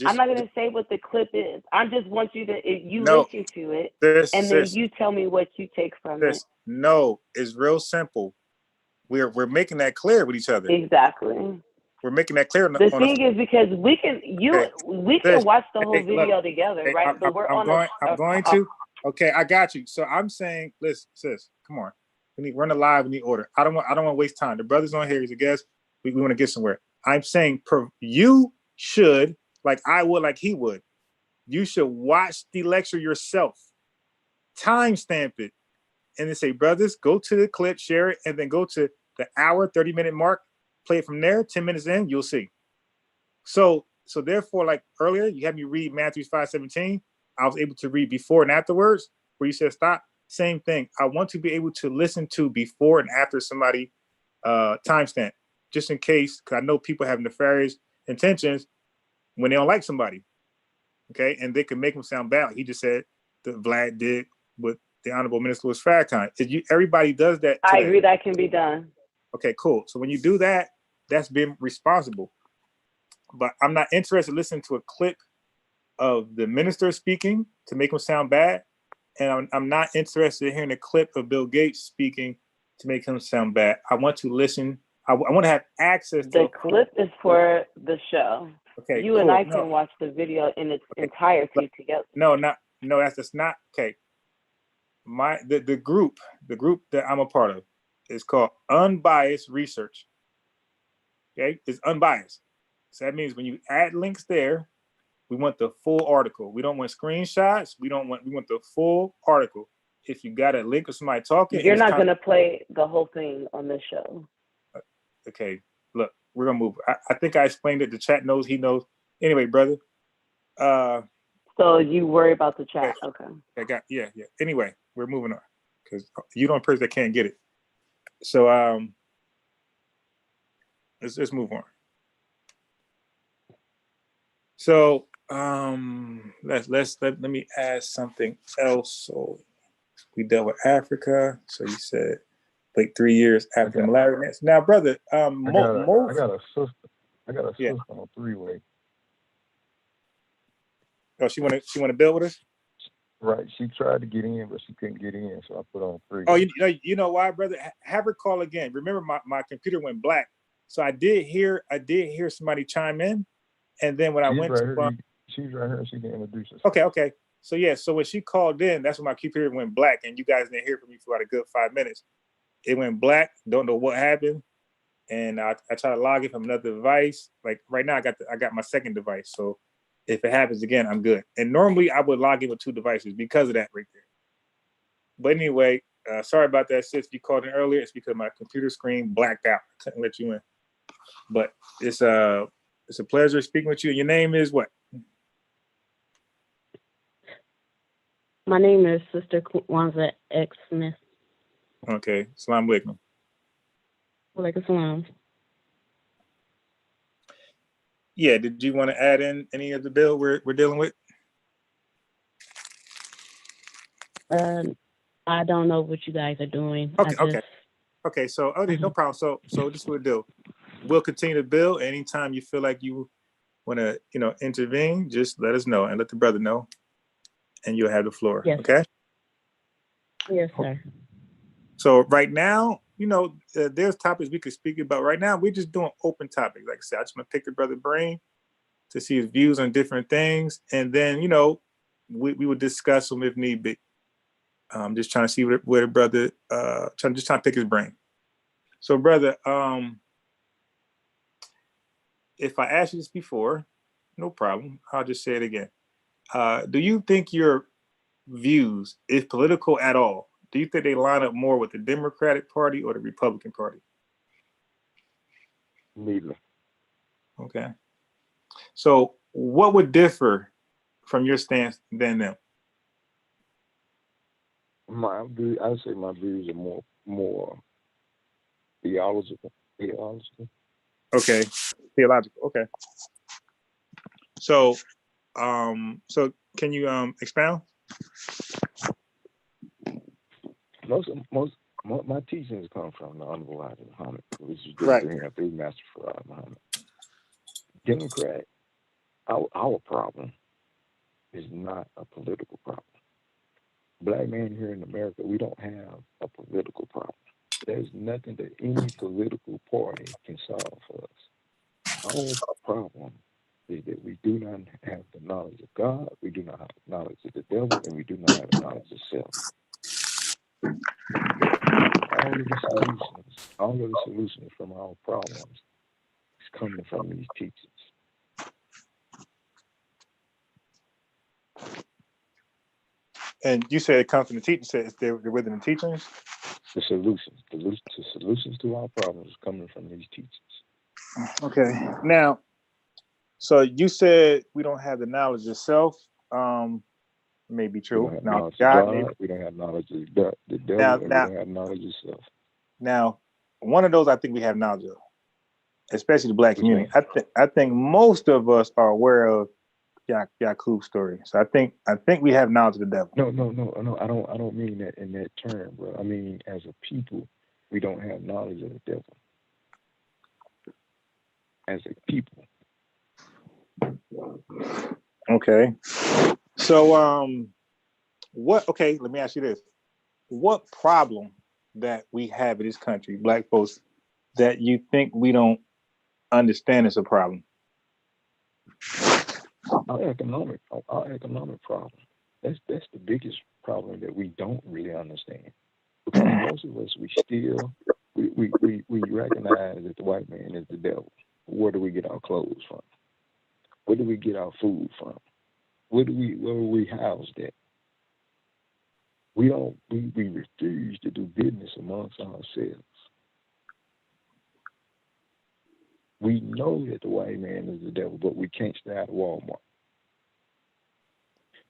I'm not gonna say what the clip is. I just want you to listen to it and then you tell me what you take from it. No, it's real simple. We're making that clear with each other. Exactly. We're making that clear. The thing is because we can watch the whole video together, right? But I'm going to. Okay, I got you. So I'm saying, listen, sis, come on. We need run a live. We need order. I don't want to waste time. The brother's on here. He's a guest. We want to get somewhere. I'm saying you should, like I would, like he would. You should watch the lecture yourself. Timestamp it, and then say, brothers, go to the clip, share it, and then go to the hour, 30-minute mark. Play it from there. 10 minutes in, you'll see. So therefore, like earlier, you had me read Matthew 5:17. I was able to read before and afterwards, where you said stop. Same thing. I want to be able to listen to before and after somebody timestamp, just in case, because I know people have nefarious intentions when they don't like somebody. Okay, and they can make them sound bad. He just said that Vlad did with the Honorable Minister Louis Farrakhan. Everybody does that today. I agree that can be done. Okay, cool. So when you do that, that's being responsible. But I'm not interested in listening to a clip of the minister speaking to make him sound bad. And I'm not interested in hearing a clip of Bill Gates speaking to make him sound bad. I want to listen. I want to have access to the clip is for the show. Okay, you and I can watch the video in its entirety together. No, that's not okay. The group that I'm a part of is called Unbiased Research. Okay, it's unbiased. So that means when you add links there, we want the full article. We don't want screenshots. We want the full article. If you got a link of somebody talking, you're not going to play the whole thing on this show. Okay, look, we're gonna move. I think I explained it. The chat knows. He knows. Anyway, brother. So you worry about the chat? Okay. Yeah. Anyway, we're moving on because you don't person that can't get it. So let's move on. So let me add something else. So we dealt with Africa. So you said like 3 years after malaria. Now, brother, I got a sister on a three-way. Oh, she want to build with us? Right. She tried to get in, but she couldn't get in, so I put on three. Oh, you know why, brother? Have her call again. Remember, my computer went black, so I did hear somebody chime in, and then when she's I went she's right here. She can introduce herself. Okay. So yeah, so when she called in, that's when my computer went black, and you guys didn't hear from me for about a good 5 minutes. It went black. Don't know what happened, and I try to log in from another device. Like right now, I got my second device, so if it happens again, I'm good. And normally I would log in with 2 devices because of that right there. But anyway, sorry about that, sis. You called in earlier. It's because my computer screen blacked out. I couldn't let you in. But it's a pleasure speaking with you. Your name is what? My name is Sister Kwanzaa X Smith. Okay. Salaam alaikum. Walaikum salam. Yeah, did you want to add in any of the bill we're dealing with? I don't know what you guys are doing. Okay. So no problem. So this is what we'll do. We'll continue to bill anytime you feel like you want to, intervene, just let us know and let the brother know, and you'll have the floor. Yes. Okay. Yes, sir. So right now, there's topics we could speak about. Right now, we're just doing open topics. Like I said, I just want to pick the brother brain to see his views on different things, and then we would discuss them if need be. Just trying to see where the brother trying to pick his brain. So, brother, if I asked you this before, no problem. I'll just say it again. Do you think your views, if political at all, do you think they line up more with the Democratic Party or the Republican Party? Neither. Okay. So what would differ from your stance than them? I would say my views are more theological. Okay. Theological. Okay. So can you expound? Most my teachings come from the Honorable Elijah Muhammad, which is Right. through Master Farad Muhammad. Democrat, our problem is not a political problem. Black man here in America, we don't have a political problem. There's nothing that any political party can solve for us. Our problem is that we do not have the knowledge of God, we do not have the knowledge of the devil, and we do not have the knowledge of self. All of the solutions from our problems is coming from these teachings. And you said it comes from the teachings. Said they're within the teachings. The solutions to our problems is coming from these teachings. Okay. Now, so you said we don't have the knowledge of self. May be true. We don't have Now, knowledge of God, we don't have knowledge of the devil, and we don't have knowledge of self. Now, one of those I think we have knowledge of, especially the Black community. I think most of us are aware of Yaqub's story. So I think we have knowledge of the devil. No. I don't mean that in that term, bro. I mean, as a people, we don't have knowledge of the devil. As a people. Okay. So let me ask you this. What problem that we have in this country, Black folks, that you think we don't understand is a problem? Our economic problem. That's the biggest problem that we don't really understand. Because most of us, we recognize that the white man is the devil. Where do we get our clothes from? Where do we get our food from? Where are we housed at? We refuse to do business amongst ourselves. We know that the white man is the devil, but we can't stay out of Walmart.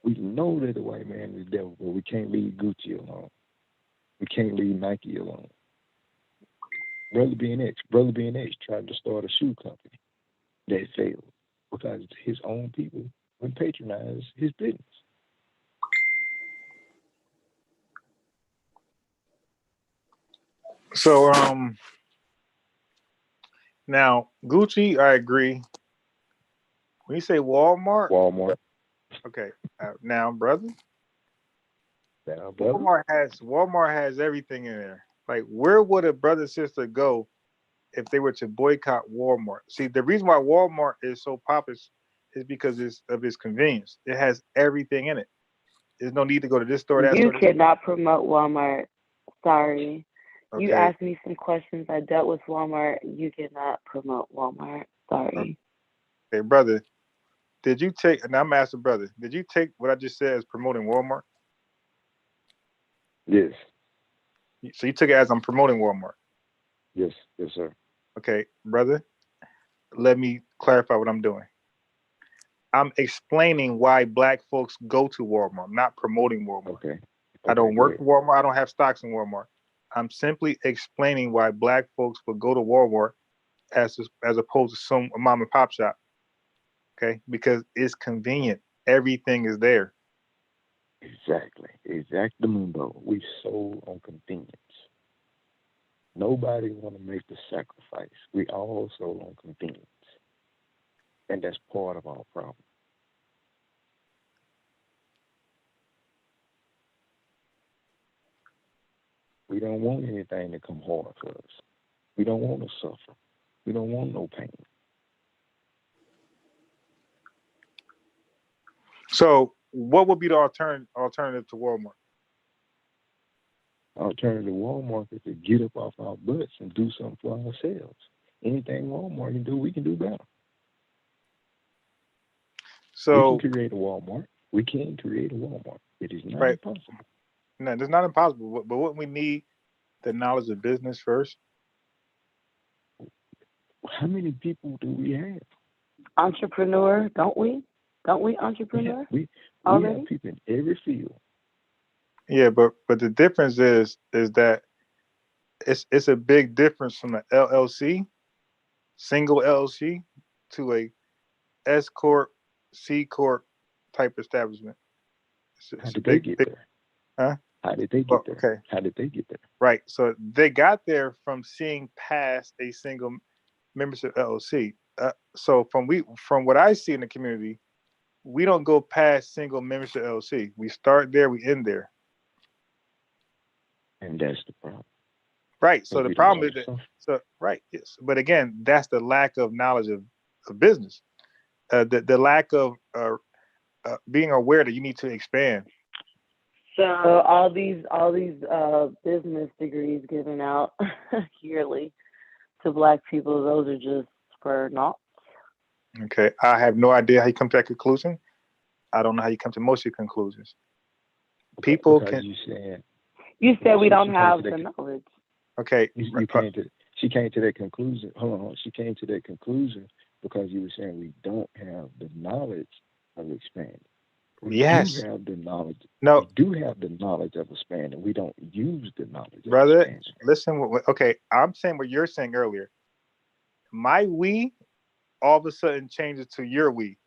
We know that the white man is the devil, but we can't leave Gucci alone. We can't leave Nike alone. Brother BNX tried to start a shoe company that failed because his own people would patronize his business. So now Gucci, I agree. When you say Walmart. Okay. Now, brother. Walmart has everything in there. Like, where would a brother and sister go if they were to boycott Walmart? See, the reason why Walmart is so popular is because of its convenience. It has everything in it. There's no need to go to this store, that store. You cannot promote Walmart. Sorry. Okay. You asked me some questions. I dealt with Walmart. You cannot promote Walmart. Sorry. Okay, brother. Did you take, and I'm asking brother, did you take what I just said as promoting Walmart? Yes. So you took it as I'm promoting Walmart? Yes, sir. Okay, brother, let me clarify what I'm doing. I'm explaining why Black folks go to Walmart. I'm not promoting Walmart. Okay. I don't work for Walmart. I don't have stocks in Walmart. I'm simply explaining why Black folks would go to Walmart as opposed to some mom and pop shop. Okay, because it's convenient. Everything is there. Exactly, Mundo. We sold on convenience. Nobody want to make the sacrifice. We all sold on convenience. And that's part of our problem. We don't want anything to come hard for us. We don't want to suffer. We don't want no pain. So what would be the alternative to Walmart? Alternative Walmart is to get up off our butts and do something for ourselves. Anything Walmart can do, we can do better. So we can create a Walmart. We can create a Walmart. It is not right. impossible. No, it's not impossible. But what we need, the knowledge of business first. How many people do we have? Entrepreneur, don't we? Don't we entrepreneur? We already? have people in every field. Yeah, but the difference is that it's a big difference from an LLC, single LLC, to a S corp, C corp type establishment. How did they get there? Huh? How did they get there? Okay. How did they get there? Right. So they got there from seeing past a single membership LLC. So from what I see in the community, we don't go past single membership LLC. We start there, we end there. And that's the problem. Right. So the problem is that, so right. Yes. But again, that's the lack of knowledge of business. The lack of being aware that you need to expand. So all these business degrees given out yearly to Black people, those are just for naught. Okay. I have no idea how you come to that conclusion. I don't know how you come to most of your conclusions. People because can. You said we don't have the knowledge. Okay. She came to that conclusion. Hold on. She came to that conclusion because you were saying we don't have the knowledge of expanding. We do have the knowledge. No. We do have the knowledge of expanding. We don't use the knowledge Brother, of expanding. listen. Okay, I'm saying what you're saying earlier. My we all of a sudden changes to your we.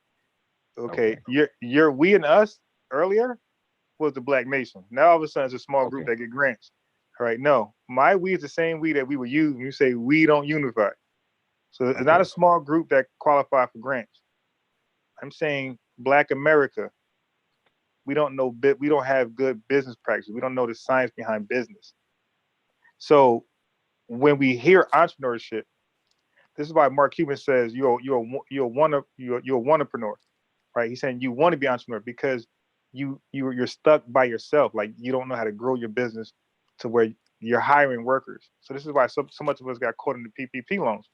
Okay. Your we and us earlier was the Black nation. Now all of a sudden it's a small group that get grants. All right. No, my we is the same we that we would use when you say we don't unify. So it's not a small group that qualify for grants. I'm saying Black America. We don't know we don't have good business practices. We don't know the science behind business. So when we hear entrepreneurship, this is why Mark Cuban says you're a entrepreneur, right? He's saying you want to be an entrepreneur because you're stuck by yourself. Like you don't know how to grow your business to where you're hiring workers. So this is why so much of us got caught in the PPP loans,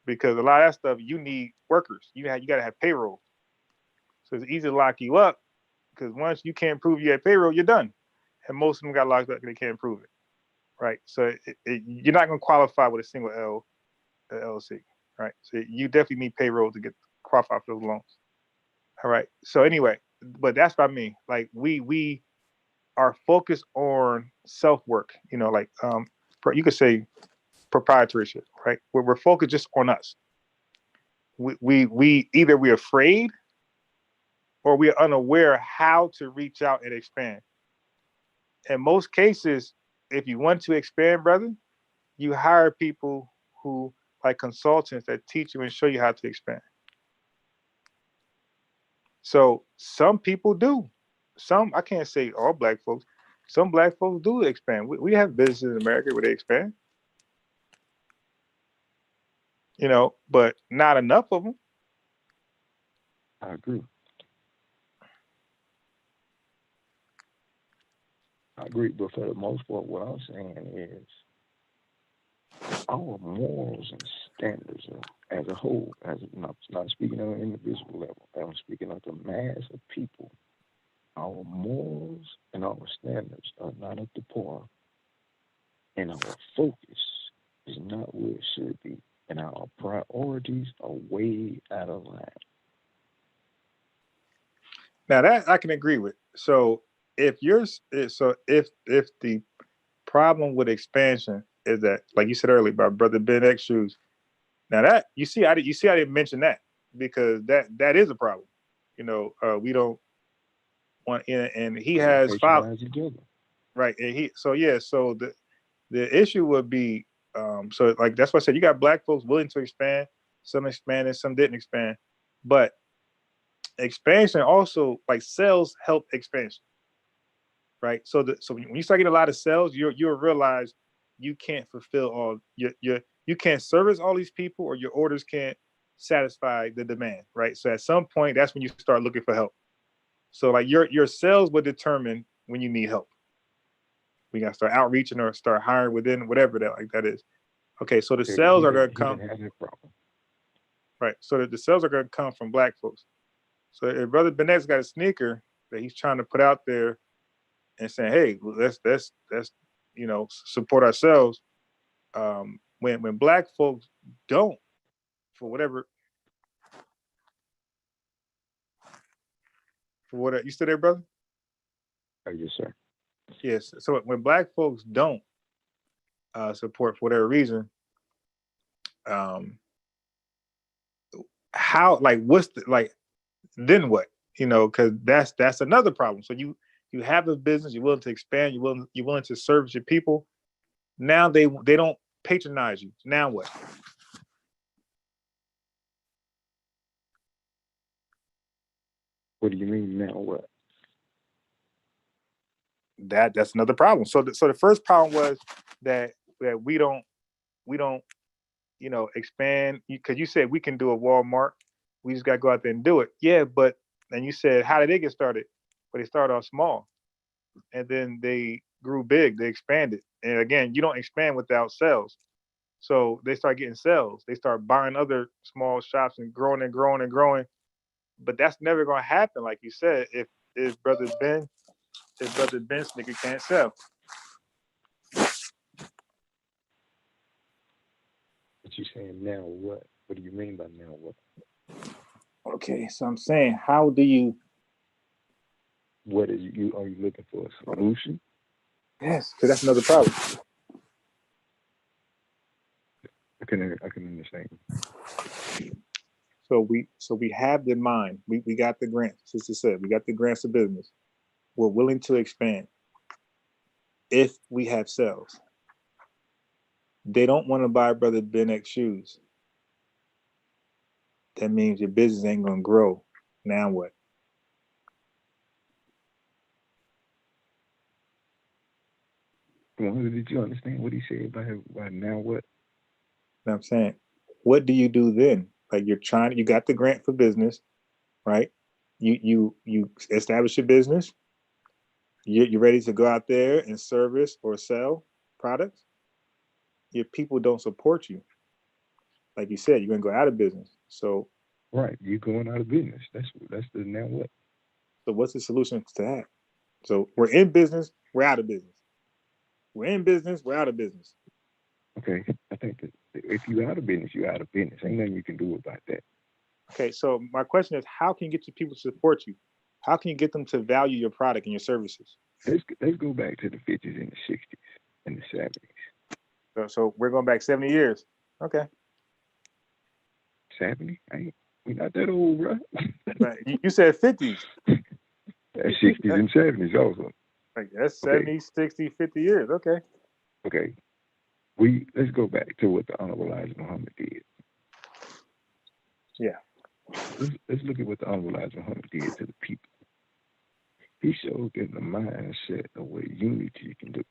because a lot of that stuff you need workers. You got to have payroll. So it's easy to lock you up because once you can't prove you had payroll, you're done. And most of them got locked up because they can't prove it, right? So you're not going to qualify with a single LLC, right? So you definitely need payroll to get qualify for those loans. All right. So anyway, but that's what I mean. Like we are focused on self work. You know, like you could say proprietorship, right? Where we're focused just on us. We either we're afraid or we're unaware how to reach out and expand. In most cases, if you want to expand, brother, you hire people who like consultants that teach you and show you how to expand. So some people do. Some, I can't say all Black folks, some Black folks do expand. We have businesses in America where they expand. You know, but not enough of them. I agree. But for the most part, what I'm saying is our morals and standards as a whole, not speaking on an individual level, I'm speaking of the mass of people, our morals and our standards are not up to par, and our focus is not where it should be, and our priorities are way out of line. Now that I can agree with. So if the problem with expansion is that, like you said earlier about Brother Ben X shoes, now that I didn't mention that because that is a problem. You know, we don't want, and he has filed, right, and so the issue would be so like that's why I said you got Black folks willing to expand, Some expanded, some didn't expand. But expansion also, like sales help expansion, right? So when you start getting a lot of sales, you'll realize you can't fulfill all you can't service all these people, or your orders can't satisfy the demand, right? So at some point, that's when you start looking for help. So like your sales will determine when you need help. We gotta start outreaching or start hiring within whatever that is. Okay, so the sales are gonna come. Right. So the sales are gonna come from Black folks. So if Brother Bennett's got a sneaker that he's trying to put out there and saying, hey, let's support ourselves. When Black folks don't, for whatever you still there, brother? Oh, yes, sir. Yes. So when Black folks don't support for whatever reason, how, like, what's the, like, then what? Because that's another problem. So you have a business, you're willing to expand, you're willing to service your people. Now they don't patronize you. Now what? What do you mean now what? That's another problem. So the first problem was that we don't expand, because you said we can do a Walmart. We just got to go out there and do it. Yeah, but then you said, how did they get started? But they started off small, and then they grew big. They expanded, and again, you don't expand without sales. So they start getting sales. They start buying other small shops and growing and growing and growing. But that's never going to happen, like you said, if brother Ben's sneaker can't sell. What you saying now what? What do you mean by now what? Okay, so I'm saying, how do you? What are you looking for a solution? Yes, because that's another problem. I can understand. So we have the mind. We got the grants. Sister said we got the grants of business. We're willing to expand if we have sales. They don't want to buy Brother Ben X shoes. That means your business ain't gonna grow. Now what? Well, did you understand what he said about now what? You know what I'm saying? What do you do then? Like you got the grant for business, right? You establish your business. You're ready to go out there and service or sell products. Your people don't support you. Like you said, you're gonna go out of business. So right, you're going out of business. That's the now what. So what's the solution to that? So we're in business, we're out of business. We're in business, we're out of business. Okay, I think that if you're out of business, you're out of business. Ain't nothing you can do about that. Okay, so my question is, how can you get your people to support you? How can you get them to value your product and your services? Let's go back to the 50s and the 60s and the 70s. So we're going back 70 years. Okay. 70? We're not that old, bro. Right. You said 50s. That's 60s and 70s also. Like that's 70, 60, 50 years. Okay. Okay. Let's go back to what the Honorable Elijah Muhammad did. Yeah. Let's look at what the Honorable Elijah Muhammad did to the people. He showed them the mindset of what unity can do.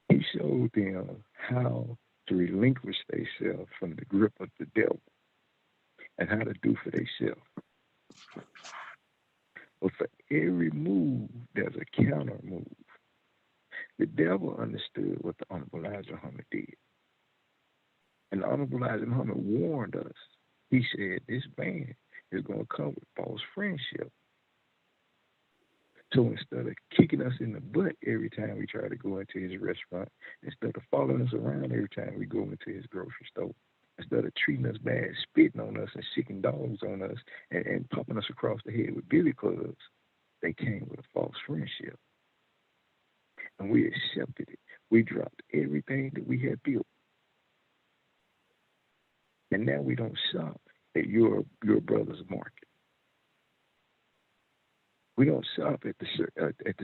He showed them how to relinquish themselves from the grip of the devil and how to do for themselves. But for every move, there's a counter move. The devil understood what the Honorable Elijah Muhammad did. And the Honorable Elijah Muhammad warned us. He said, this man is going to come with false friendship. So instead of kicking us in the butt every time we try to go into his restaurant, instead of following us around every time we go into his grocery store, instead of treating us bad, spitting on us and sicking dogs on us and popping us across the head with billy clubs, they came with a false friendship. And we accepted it. We dropped everything that we had built. And now we don't shop at your brother's market. We don't shop at the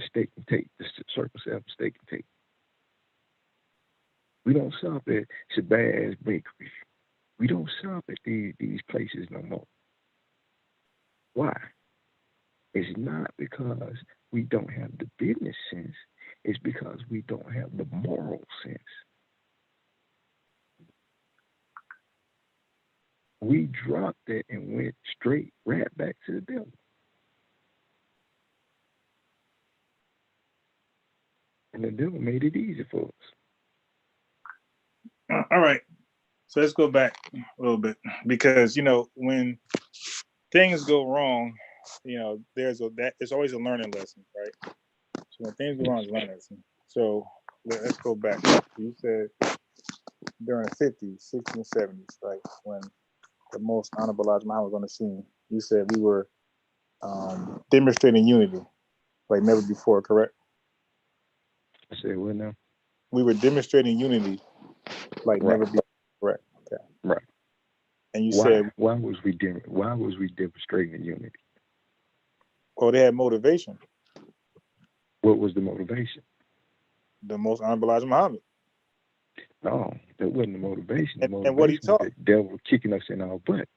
steak and take, the Circle 7 steak and take. We don't shop at Shabazz Bakery. We don't shop at these places no more. Why? It's not because we don't have the business sense. It's because we don't have the moral sense. We dropped it and went straight right back to the devil. And the devil made it easy for us. All right. So let's go back a little bit, because when things go wrong, there's always a learning lesson, right? So when things go wrong, it's a learning lesson. So let's go back. You said during the 50s, 60s, and 70s, like when the most honorable Elijah Muhammad was on the scene, you said we were demonstrating unity like never before, correct? I said, what now? We were demonstrating unity like never before, correct? Okay. Right. And you why? said, why was we demonstrating unity? Well, they had motivation. What was the motivation? The most honorable Elijah Muhammad. No, that wasn't the motivation. The motivation and what he taught? was the devil kicking us in our butt.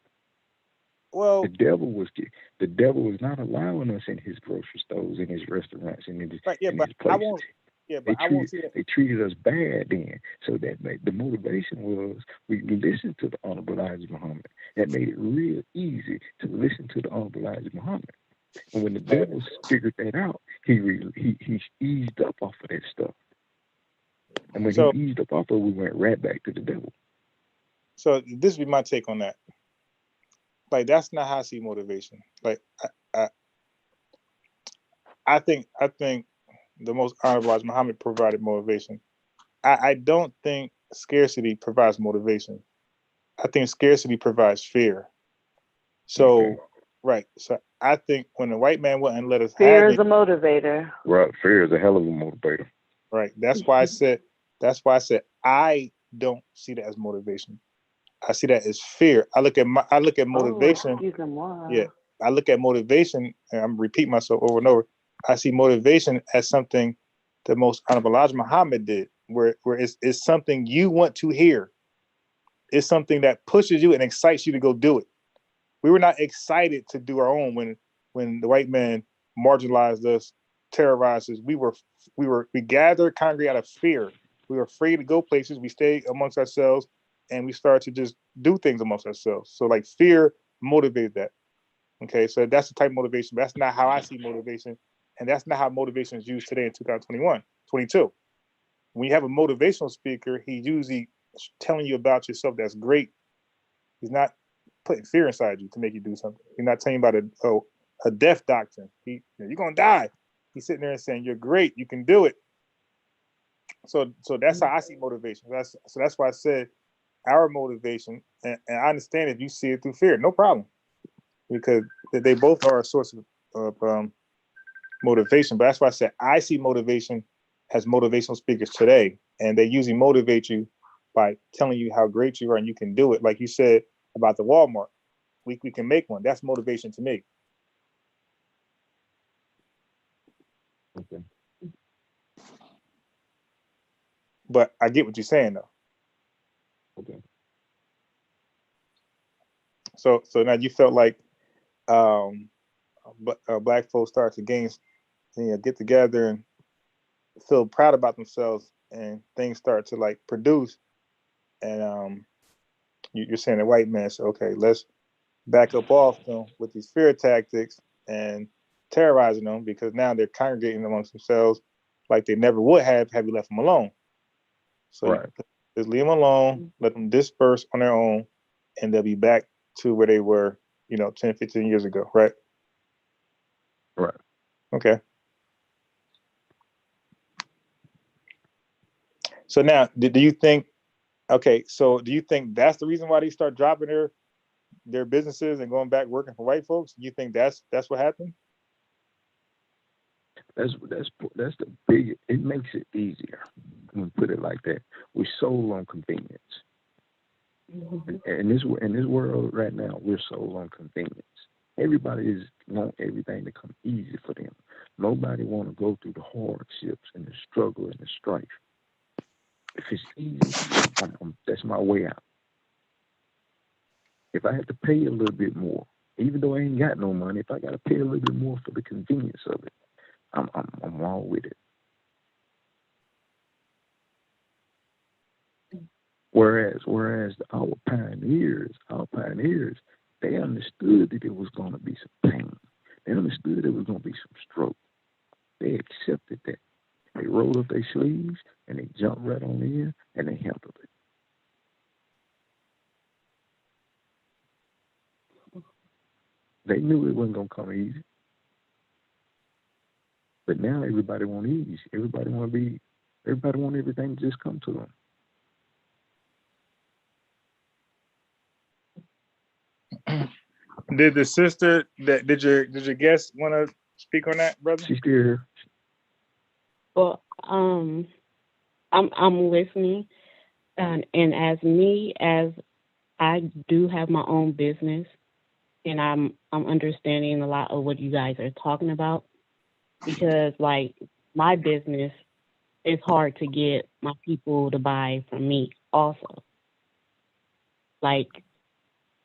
Well, the devil was not allowing us in his grocery stores, in his restaurants, and in his, right, yeah, in but his places. I won't see that. They treated us bad then. So that the motivation was we listened to the Honorable Elijah Muhammad. That made it real easy to listen to the Honorable Elijah Muhammad. And when the devil figured that out, he eased up off of that stuff. And when he eased up off of it, we went right back to the devil. So this would be my take on that. Like, that's not how I see motivation. Like, I think the most honorable Elijah Muhammad provided motivation. I don't think scarcity provides motivation. I think scarcity provides fear. So, right. So I think when the white man wouldn't let us fear have is a motivator. Right. Fear is a hell of a motivator. Right. That's why I said I don't see that as motivation. I see that as fear. I look at motivation. Yeah. I look at motivation, and I'm repeating myself over and over. I see motivation as something the most honorable Elijah Muhammad did, where it's something you want to hear. It's something that pushes you and excites you to go do it. We were not excited to do our own when the white man marginalized us, terrorized us. We gathered, congregate out of fear. We were afraid to go places. We stayed amongst ourselves, and we started to just do things amongst ourselves. So like fear motivated that. Okay, so that's the type of motivation. But that's not how I see motivation, and that's not how motivation is used today in 2021, 22. When you have a motivational speaker, he's usually telling you about yourself that's great. He's not putting fear inside you to make you do something. He's not telling you about a death doctrine. You're gonna die. He's sitting there and saying you're great, you can do it. So that's how I see motivation. That's why I said our motivation, and I understand if you see it through fear, no problem, because they both are a source of motivation. But that's why I said I see motivation as motivational speakers today, and they usually motivate you by telling you how great you are and you can do it. Like you said about the Walmart, we can make one. That's motivation to me. Okay. But I get what you're saying though. Okay. So now you felt like black folks start to get together and feel proud about themselves, and things start to like produce. And you're saying the white man said, okay, let's back up off them with these fear tactics and terrorizing them, because now they're congregating amongst themselves like they never would have you left them alone. So right. Just leave them alone, let them disperse on their own, and they'll be back to where they were, 10, 15 years ago, right? Right. Okay. So now, do you think that's the reason why they start dropping their businesses and going back working for white folks? Do you think that's what happened? That's the big. It makes it easier when we put it like that. We're sold on convenience. Mm-hmm. In this world right now, we're sold on convenience. Everybody want everything to come easy for them. Nobody want to go through the hardships and the struggle and the strife. If it's easy, that's my way out. If I have to pay a little bit more, even though I ain't got no money, if I got to pay a little bit more for the convenience of it, I'm wrong with it. Whereas our pioneers, they understood that it was going to be some pain. They understood it was going to be some stroke. They accepted that. They rolled up their sleeves and they jumped right on in and they handled it. They knew it wasn't going to come easy. But now everybody want ease. Everybody want everything to just come to them. Did the sister did your guest want to speak on that, brother? She's still here. Well, I'm listening, and as I do have my own business, and I'm understanding a lot of what you guys are talking about, because like my business, it's hard to get my people to buy from me also. Like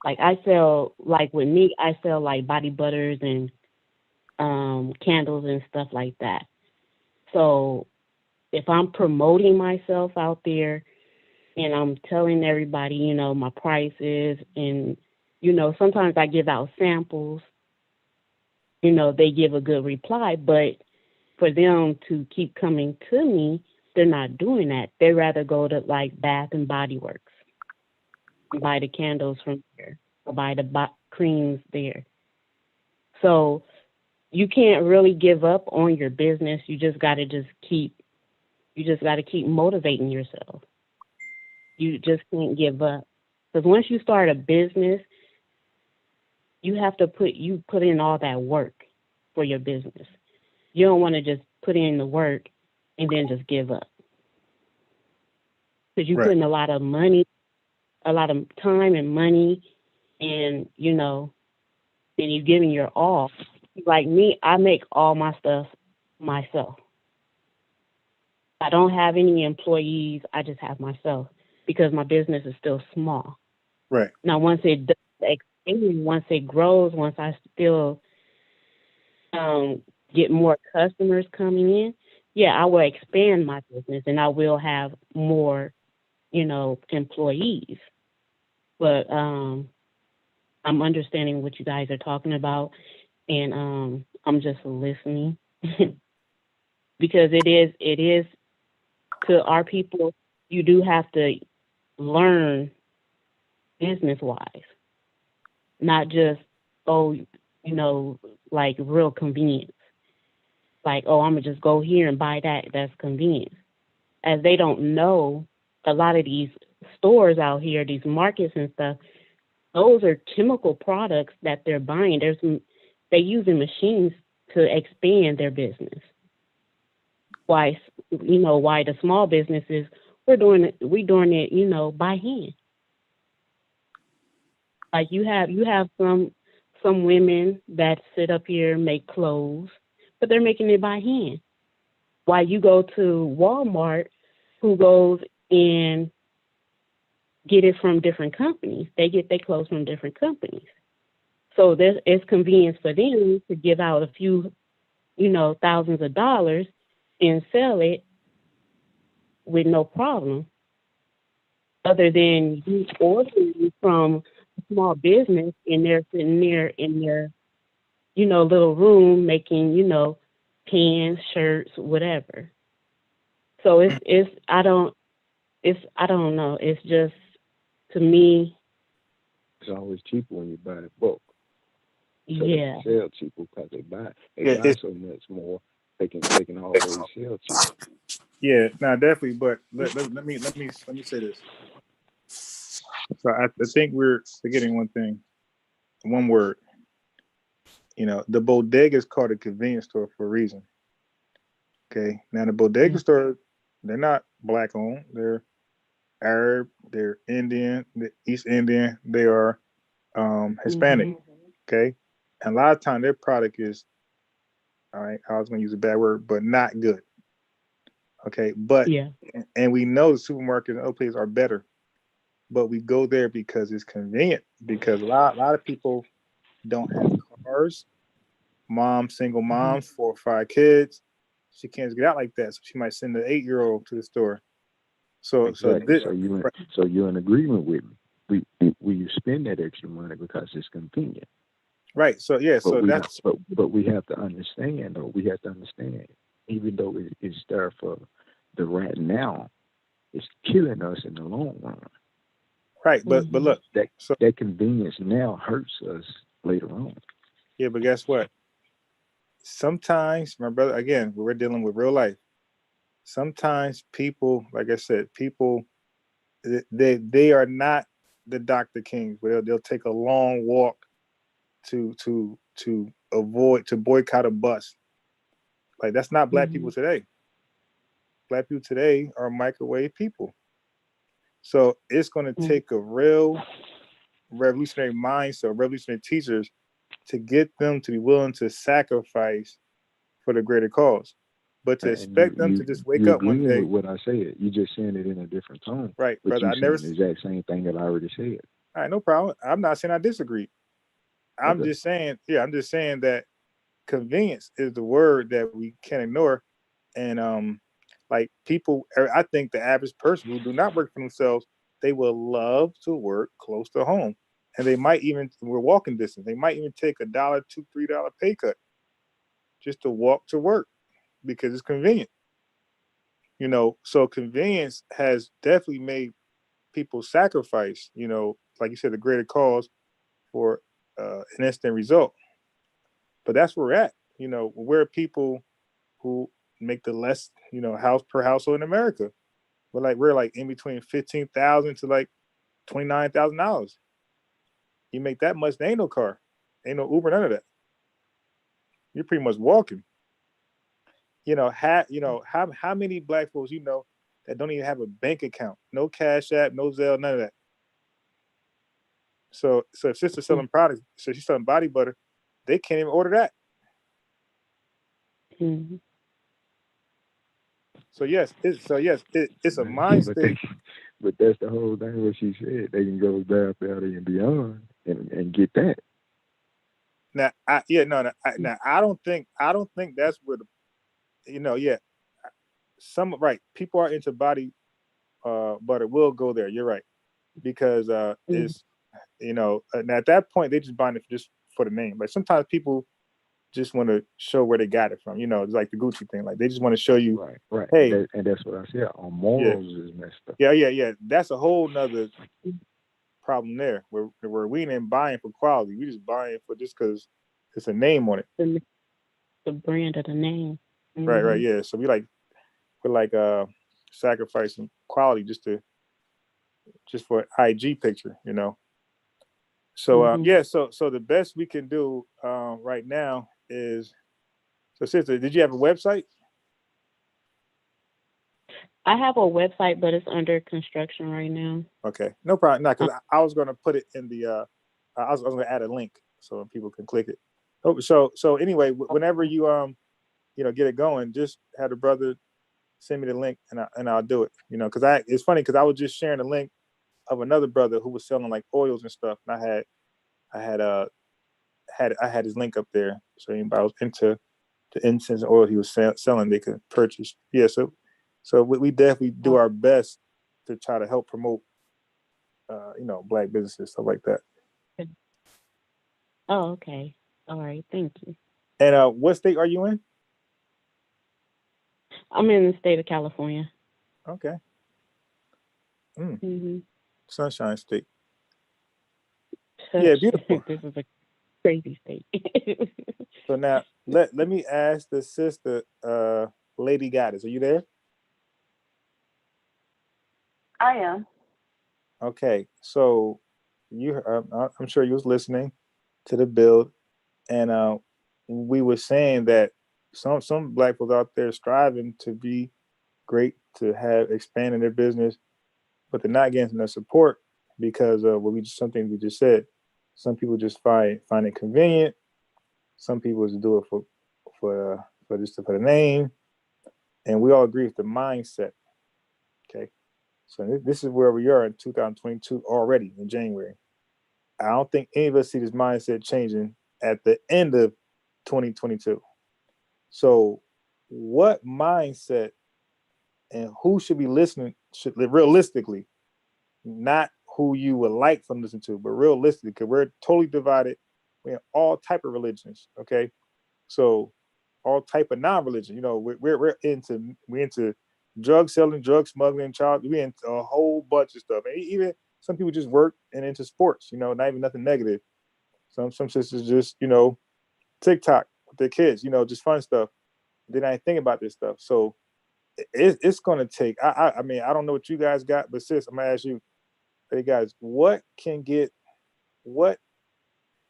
I sell, like with me, I sell like body butters and candles and stuff like that. So if I'm promoting myself out there and I'm telling everybody, you know, my prices, and, you know, sometimes I give out samples, you know, they give a good reply, but for them to keep coming to me, they're not doing that. They rather go to like Bath and Body Works, buy the candles from there, or buy the creams there. So you can't really give up on your business. You just got to keep motivating yourself. You just can't give up. Because once you start a business, you have to put in all that work for your business. You don't want to just put in the work and then just give up. Because you put in a lot of money, a lot of time and money, and, you know, and you're giving your all. Like me, I make all my stuff myself. I don't have any employees. I just have myself because my business is still small. Right. Now, once it does expand, once it grows, once I still get more customers coming in, yeah, I will expand my business and I will have more, you know, employees. But I'm understanding what you guys are talking about, and I'm just listening because it is to our people. You do have to learn business wise, not just, oh, you know, like real convenience. Like, oh, I'm gonna just go here and buy that. That's convenience. As they don't know, a lot of these stores out here, these markets and stuff, those are chemical products that they're buying. They using machines to expand their business. Why the small businesses, we're doing it, you know, by hand. Like you have some women that sit up here and make clothes, but they're making it by hand. While you go to Walmart, who goes and get it from different companies. They get their clothes from different companies. So it's convenience for them to give out a few, you know, thousands of dollars and sell it with no problem. Other than you ordering from a small business and they're sitting there in their, you know, little room making, you know, pants, shirts, whatever. So I don't know. It's just, to me, it's always cheaper when you buy in bulk. So yeah. they sell cheaper because they buy so much more. They can always sell cheaper. Yeah, no, definitely. But let me say this. So I think we're forgetting one thing, one word. You know, the bodega is called a convenience store for a reason. Okay, now the bodega store, they're not black owned. They're Arab. They're Indian. The East Indian. They are Hispanic. Mm-hmm. Okay, and a lot of time their product is, all right, I was going to use a bad word, but not good. Okay, but Yeah. and we know the supermarkets and other places are better, but we go there because it's convenient. Because a lot of people don't have cars. Single mom, 4 or 5 kids. She can't just get out like that, so she might send an 8-year-old to the store. So Exactly. this, So you're in agreement with me. We spend that extra money because it's convenient. right? So yeah, But so we don't, that's but we have to understand though. We have to understand, even though it's there for the right now, it's killing us in the long run. right. But look, That so that convenience now hurts us later on. yeah, but guess what? Sometimes, my brother, again, we're dealing with real life. Sometimes people, like I said, people they are not the Dr. Kings, but they'll take a long walk to boycott a bus. Like that's not black people today. Black people today are microwave people. So it's going to take a real revolutionary mindset, revolutionary teachers to get them to be willing to sacrifice for the greater cause. But to And you expect them to just wake you up one agreeing day, with what I said. You just saying it in a different tone. right, But brother? you I never. saying the exact same thing that I already said. All right, no problem. I'm not saying I disagree. I'm Okay. just saying, yeah, I'm just saying that convenience is the word that we can't ignore. And like people, I think the average person who do not work for themselves, they will love to work close to home, and they might even we're walking distance. They might even take $1, $2, $3 pay cut just to walk to work because it's convenient. So convenience has definitely made people sacrifice. Like you said, the greater cause for an instant result. But that's where we're at. We're people who make the less, house per household in America. We're like in between 15,000 to like $29,000. You make that much, there ain't no car, ain't no Uber, none of that. You're pretty much walking. How many black folks that don't even have a bank account, no Cash App, no Zelle, none of that. So if sister's selling products, so she's selling body butter, they can't even order that. So it's a mind But state. but that's the whole thing. What she said, they can go Bath Valley and beyond and get that. Now, I don't think that's where people are into body butter will go there. You're right because it's and at that point they just buying it just for the name. But sometimes people just want to show where they got it from. It's like the Gucci thing. Like they just want to show you, Right. hey, And that's what I said. Our yeah, morals is messed up. yeah. That's a whole nother problem there. Where we ain't buying for quality. We just buying for just because it's a name on it. The brand of the name. Right. Yeah. So we're like sacrificing quality just for an IG picture. So so the best we can do right now is, so sister, did you have a website? I have a website, but it's under construction right now. Okay, no problem. No, because I was going to put it in the I was going to add a link so people can click it. So anyway, whenever you get it going, just have the brother send me the link and I'll do it. Because it's funny because I was just sharing a link of another brother who was selling like oils and stuff, and I had his link up there, so anybody was into the incense and oil he was selling, they could purchase. Yeah, so we definitely do our best to try to help promote, black businesses, stuff like that. Oh, okay. All right. Thank you. And what state are you in? I'm in the state of California. Okay. Sunshine State. Yeah, beautiful. This is a crazy state. So now let me ask the sister, Lady Goddess, are you there? I am. Okay, so I'm sure you was listening to the build, and we were saying that some black folks out there striving to be great, to have expanding their business, but they're not getting enough support because of something we just said. Some people just find it convenient. Some people just do it for just for the name, and we all agree with the mindset. Okay, so this is where we are in 2022 already in January. I don't think any of us see this mindset changing at the end of 2022. So what mindset and who should be listening should realistically, not who you would like from listening to, but realistically, because we're totally divided. We're in all type of religions, okay? So all type of non-religion, you know, we're into drug selling, drug smuggling, we're into a whole bunch of stuff. And even some people just work and into sports, you know, not even nothing negative. Some sisters just, you know, TikTok with their kids, you know, just fun stuff. Then I think about this stuff. So it's going to take, I mean, I don't know what you guys got, but sis, I'm going to ask you, hey guys,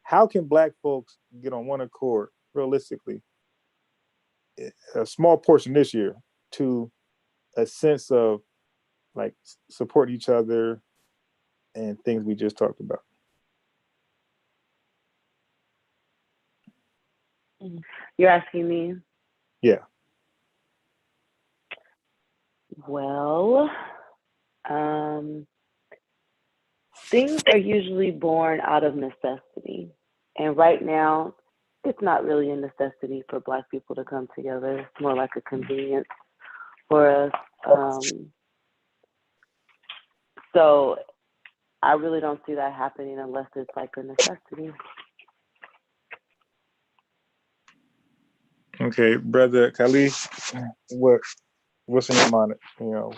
how can Black folks get on one accord realistically, a small portion this year, to a sense of like support each other and things we just talked about? You're asking me? Yeah. Well, things are usually born out of necessity. And right now, it's not really a necessity for Black people to come together. It's more like a convenience for us. So I really don't see that happening unless it's like a necessity. Okay, brother Khalif, what's in your mind? You know,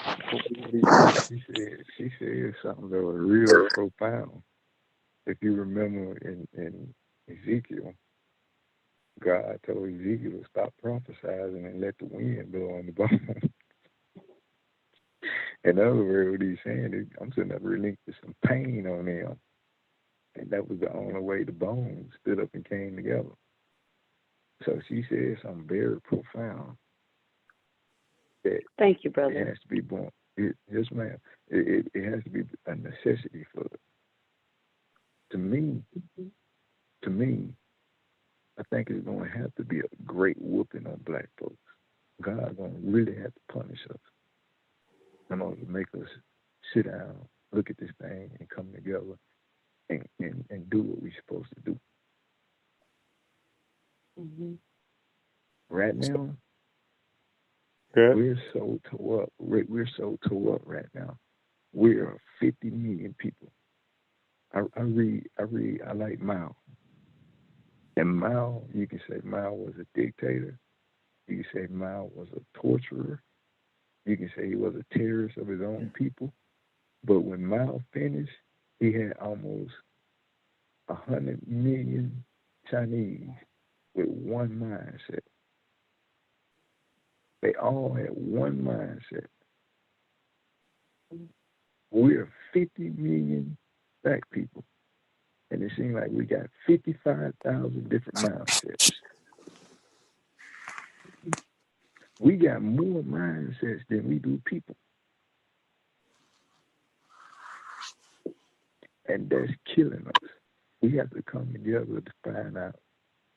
she said something that was real profound. If you remember in Ezekiel, God told Ezekiel to stop prophesying and let the wind blow on the bone. In other words, what he's saying is, I'm sitting up relinquish some pain on them. And that was the only way the bones stood up and came together. So she said something very profound. That thank you, brother. It has to be born. Yes, ma'am. It has to be a necessity for it. To me, I think it's going to have to be a great whooping on Black folks. God's going to really have to punish us in order to make us sit down, look at this thing, and come together and do what we're supposed to do. Mm-hmm. Right now, good. we're so tore up. We're so tore up right now. We are 50 million people. I like Mao. And Mao, you can say Mao was a dictator. You can say Mao was a torturer. You can say he was a terrorist of his own people. But when Mao finished, he had almost 100 million Chinese with one mindset. They all had one mindset. We're 50 million Black people. And it seems like we got 55,000 different mindsets. We got more mindsets than we do people. And that's killing us. We have to come together to find out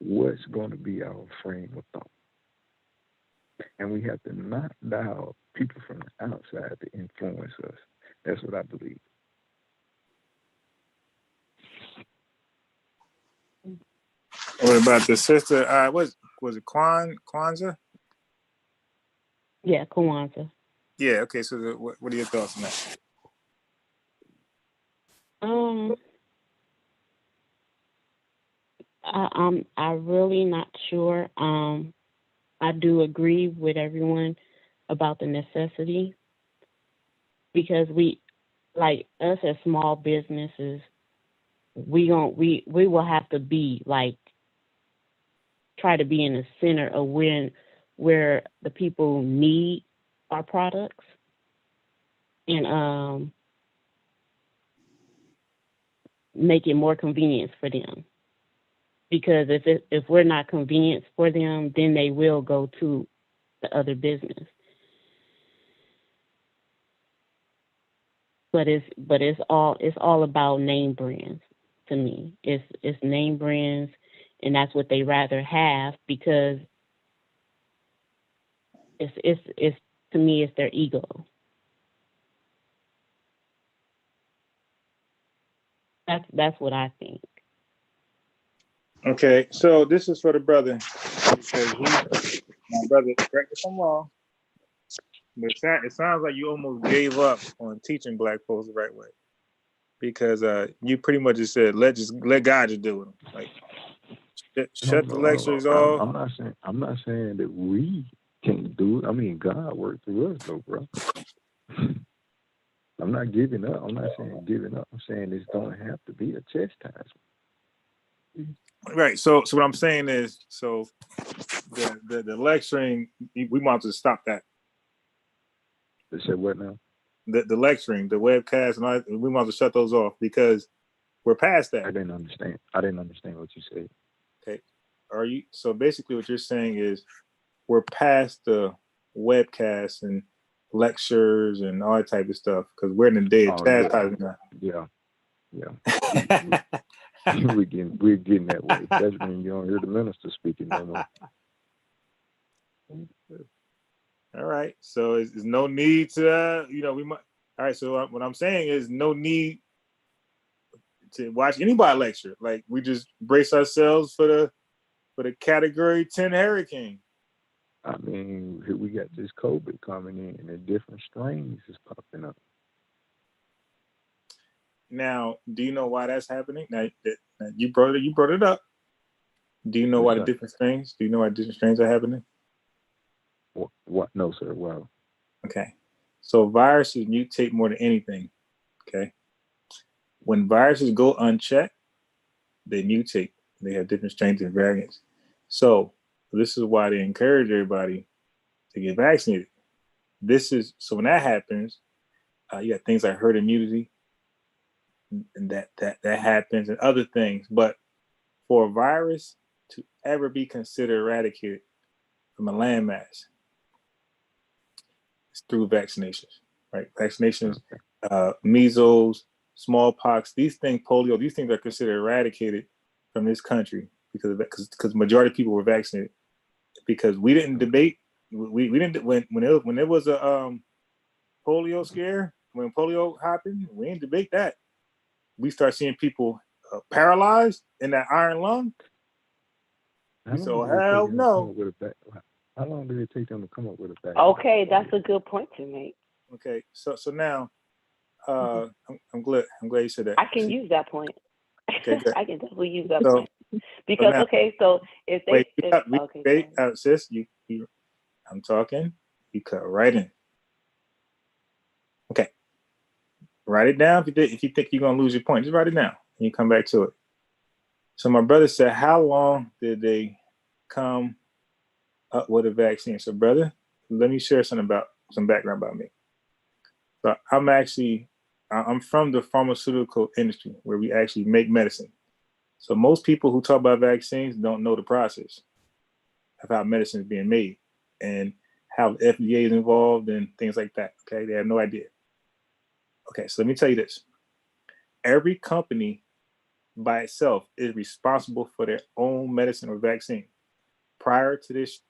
what's going to be our frame of thought. And we have to not allow people from the outside to influence us. That's what I believe. What about the sister? Was it Kwanzaa? Yeah, Kwanzaa. Yeah. Okay. So, what are your thoughts on that? I'm really not sure. I do agree with everyone about the necessity, because we, like us as small businesses, we will have to be like, try to be in the center of where the people need our products, and make it more convenient for them. Because if we're not convenient for them, then they will go to the other business. But it's all about name brands to me. It's name brands, and that's what they rather have, because It's to me, it's their ego. That's what I think. Okay, so this is for the brother. Because my brother, correct me if I'm wrong, but it sounds like you almost gave up on teaching black folks the right way. Because you pretty much just said, let God just do it. Like shut the lectures off. I'm not saying that we can't do it. I mean, God worked through us, though, bro. I'm not giving up. I'm not saying giving up. I'm saying it's going to have to be a chastisement. Right. So what I'm saying is, so the lecturing, we want to stop that. They said what now? The lecturing, the webcast, and all that, we want to shut those off because we're past that. I didn't understand what you said. Okay. Are you? So basically, what you're saying is we're past the webcasts and lectures and all that type of stuff because we're in the day of chastising now. Yeah. we're getting that way. That's when you don't hear the minister speaking no more. All right. So there's no need to, we might. All right. So what I'm saying is no need to watch anybody lecture. Like we just brace ourselves for the Category 10 hurricane. I mean, we got this COVID coming in and different strains is popping up. Now, do you know why that's happening? Now you brought it up. Do you know why the different strains? Do you know why different strains are happening? What? No, sir. Wow. Okay. So viruses mutate more than anything. Okay. When viruses go unchecked, they mutate. They have different strains and variants. So this is why they encourage everybody to get vaccinated. So when that happens, you got things like herd immunity, and that happens, and other things. But for a virus to ever be considered eradicated from a landmass, it's through vaccinations, right? Vaccinations, measles, smallpox, these things, polio, these things are considered eradicated from this country because the majority of people were vaccinated. Because we didn't debate, we didn't when there was a polio scare, when polio happened, we didn't debate that. We start seeing people paralyzed in that iron lung. We said, hell no. How long did it take them to come up with a vaccine? Okay, that's a good point to make. Okay, so now, I'm glad you said that. I can use that point. Okay, good. I can definitely use that point because so if they sis, I'm talking. You cut right in. Okay, write it down. If you think you're gonna lose your point, just write it down and you come back to it. So my brother said, how long did they come up with a vaccine? So brother, let me share some background about me. So I'm from the pharmaceutical industry where we actually make medicine. So most people who talk about vaccines don't know the process of how medicine is being made and how the FDA is involved and things like that. Okay, they have no idea. Okay, so let me tell you this. Every company by itself is responsible for their own medicine or vaccine. Prior to this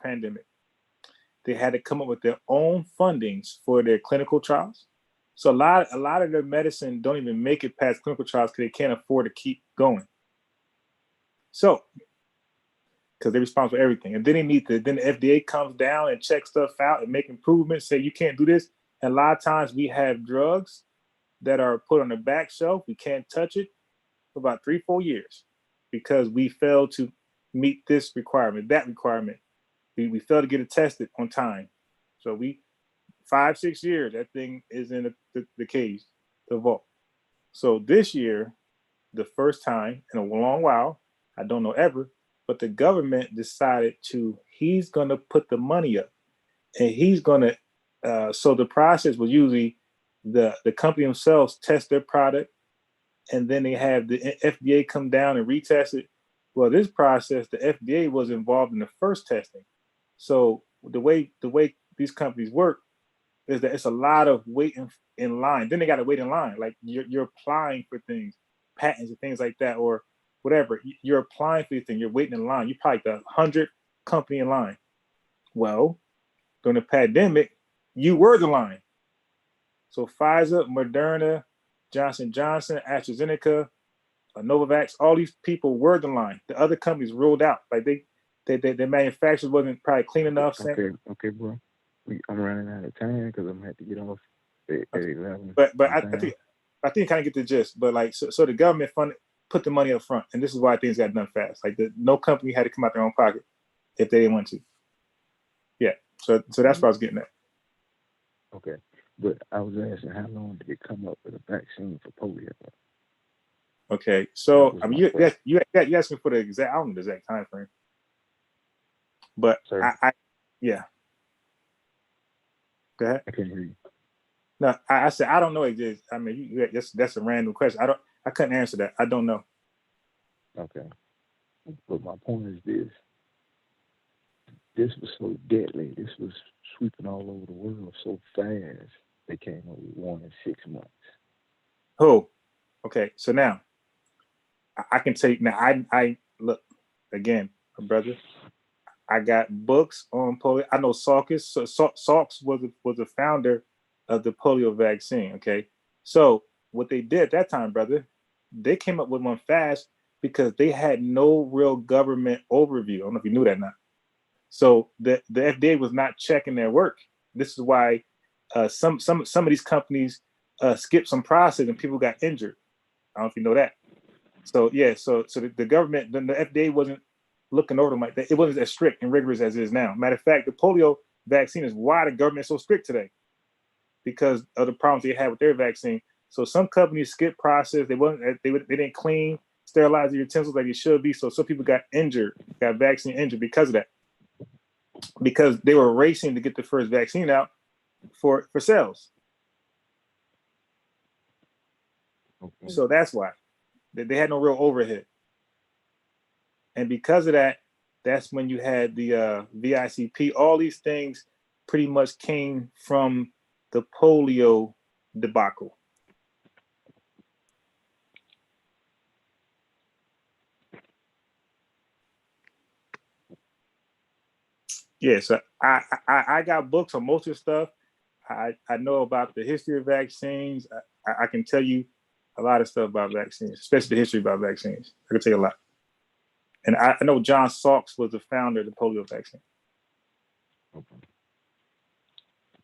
pandemic, they had to come up with their own fundings for their clinical trials. So a lot of their medicine don't even make it past clinical trials because they can't afford to keep going. So, because they're responsible for everything. And then then the FDA comes down and checks stuff out and make improvements, say you can't do this. And a lot of times we have drugs that are put on the back shelf. We can't touch it for about 3-4 years because we failed to meet this requirement, that requirement. We failed to get it tested on time. So 5-6 years, that thing is in the cage, the vault. So this year, the first time in a long while, I don't know ever, but the government decided he's going to put the money up and he's going to, so the process was usually the company themselves test their product and then they have the FDA come down and retest it. Well, this process, the FDA was involved in the first testing. So the way these companies work is that it's a lot of waiting in line. Then they got to wait in line. Like you're applying for things, patents and things like that, or whatever. You're applying for these things. You're waiting in line. You're probably the 100th company in line. Well, during the pandemic, you were the line. So Pfizer, Moderna, Johnson Johnson, AstraZeneca, Novavax, all these people were the line. The other companies ruled out. Like their manufacturers wasn't probably clean enough. Okay, bro. I'm running out of time because I'm gonna have to get off at 11. But I think kind of get the gist. But like so the government put the money up front, and this is why things got done fast. Like no company had to come out their own pocket if they didn't want to. Yeah. So that's what I was getting at. Okay. But I was asking, how long did it come up with a vaccine for polio? Okay, so I mean, you asked me for the exact. I don't know the exact time frame, but yeah. Go ahead. I can't hear you. No, I said I don't know exactly. I mean, that's a random question. I couldn't answer that. I don't know. Okay, but my point is this: this was so deadly. This was sweeping all over the world so fast. They came up with one in 6 months. Oh, okay. So now I can tell you now. I look again, brother. I got books on polio. I know Salkis. So Salks was the founder of the polio vaccine. Okay, so what they did at that time, brother, they came up with one fast because they had no real government overview. I don't know if you knew that or not. So the FDA was not checking their work. This is why some of these companies skipped some process and people got injured. I don't know if you know that. So yeah, so the government, the FDA wasn't looking over them like that. It wasn't as strict and rigorous as it is now. Matter of fact, the polio vaccine is why the government is so strict today, because of the problems they had with their vaccine. So some companies skipped process. They didn't clean, sterilize the utensils like it should be. So some people got vaccine injured because of that. Because they were racing to get the first vaccine out for sales. Okay. So that's why they had no real overhead. And because of that, that's when you had the VICP. All these things pretty much came from the polio debacle. Yeah, so I got books on most of the stuff. I know about the history of vaccines. I can tell you a lot of stuff about vaccines, especially the history about vaccines. I can tell you a lot. And I know John Salks was the founder of the polio vaccine. Okay.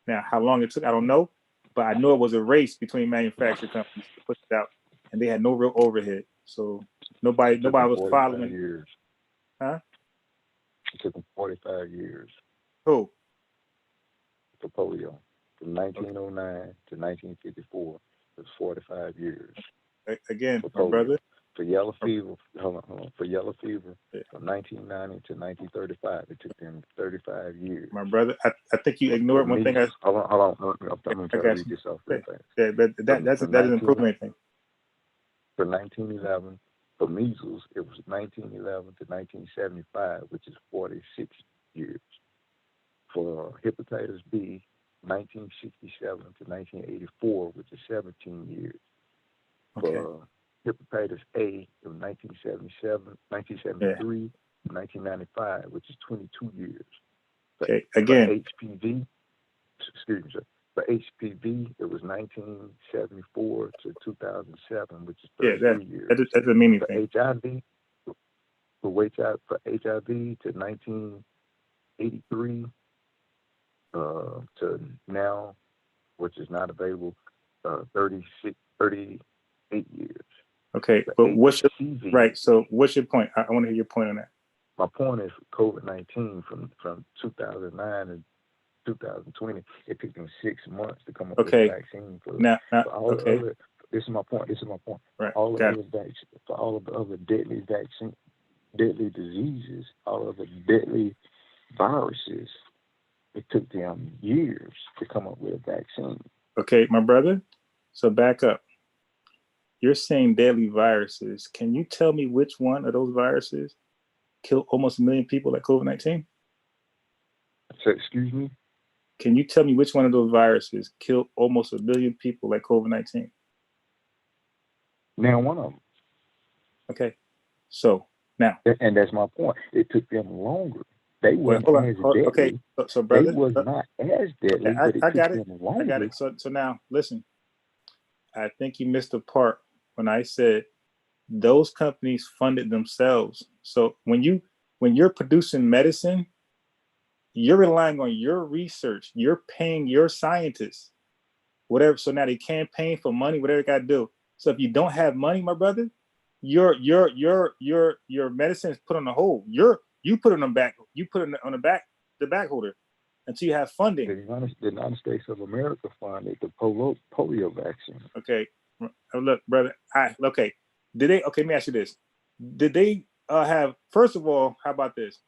Now, how long it took, I don't know, but I know it was a race between manufacturing companies to put it out, and they had no real overhead. So nobody was following. Years. Huh? It took them 45 years. Who? For polio. From 1909 to 1954. It was 45 years. Again, my brother. For yellow fever, hold on. For yellow fever, from 1990 to 1935, it took them 35 years. My brother, I think you ignored one thing. Hold on. I'm going to try to read this off real fast. Yeah, that doesn't improve anything. For 1911, for measles, it was 1911 to 1975, which is 46 years. For hepatitis B, 1967 to 1984, which is 17 years. Okay. For hepatitis A, it was 1973 to 1995, which is 22 years. Okay. Again. For HPV, excuse me, sir. For HPV, it was 1974 to 2007, which is 33 years. That doesn't mean anything. For HIV to 1983 to now, which is not available, 38 years. Okay, but what's your right? So what's your point? I want to hear your point on that. My point is COVID-19 from 2009 to 2020. It took them 6 months to come up with a vaccine for this is my point. Right. All of the other deadly diseases, all of the deadly viruses, it took them years to come up with a vaccine. Okay, my brother. So back up. You're saying deadly viruses. Can you tell me which one of those viruses killed almost 1 million people like COVID-19? So, excuse me? Can you tell me which one of those viruses killed almost 1 million people like COVID-19? Now, one of them. Okay. So now. And that's my point. It took them longer They Well, weren't hold on. as Okay, deadly. so They brother, was not as deadly, but it I took got it. them I got longer. it. So now listen. I think you missed the part when I said those companies funded themselves. So when you're producing medicine, you're relying on your research. You're paying your scientists, whatever. So now they campaign for money, whatever they gotta do. So if you don't have money, my brother, your medicine is put on the hold. You put it on the back. You put it on the back holder until you have funding. The United States of America funded the polio vaccine. Okay, look, brother. Okay. Did they? Okay, let me ask you this: did they have? First of all, how about this?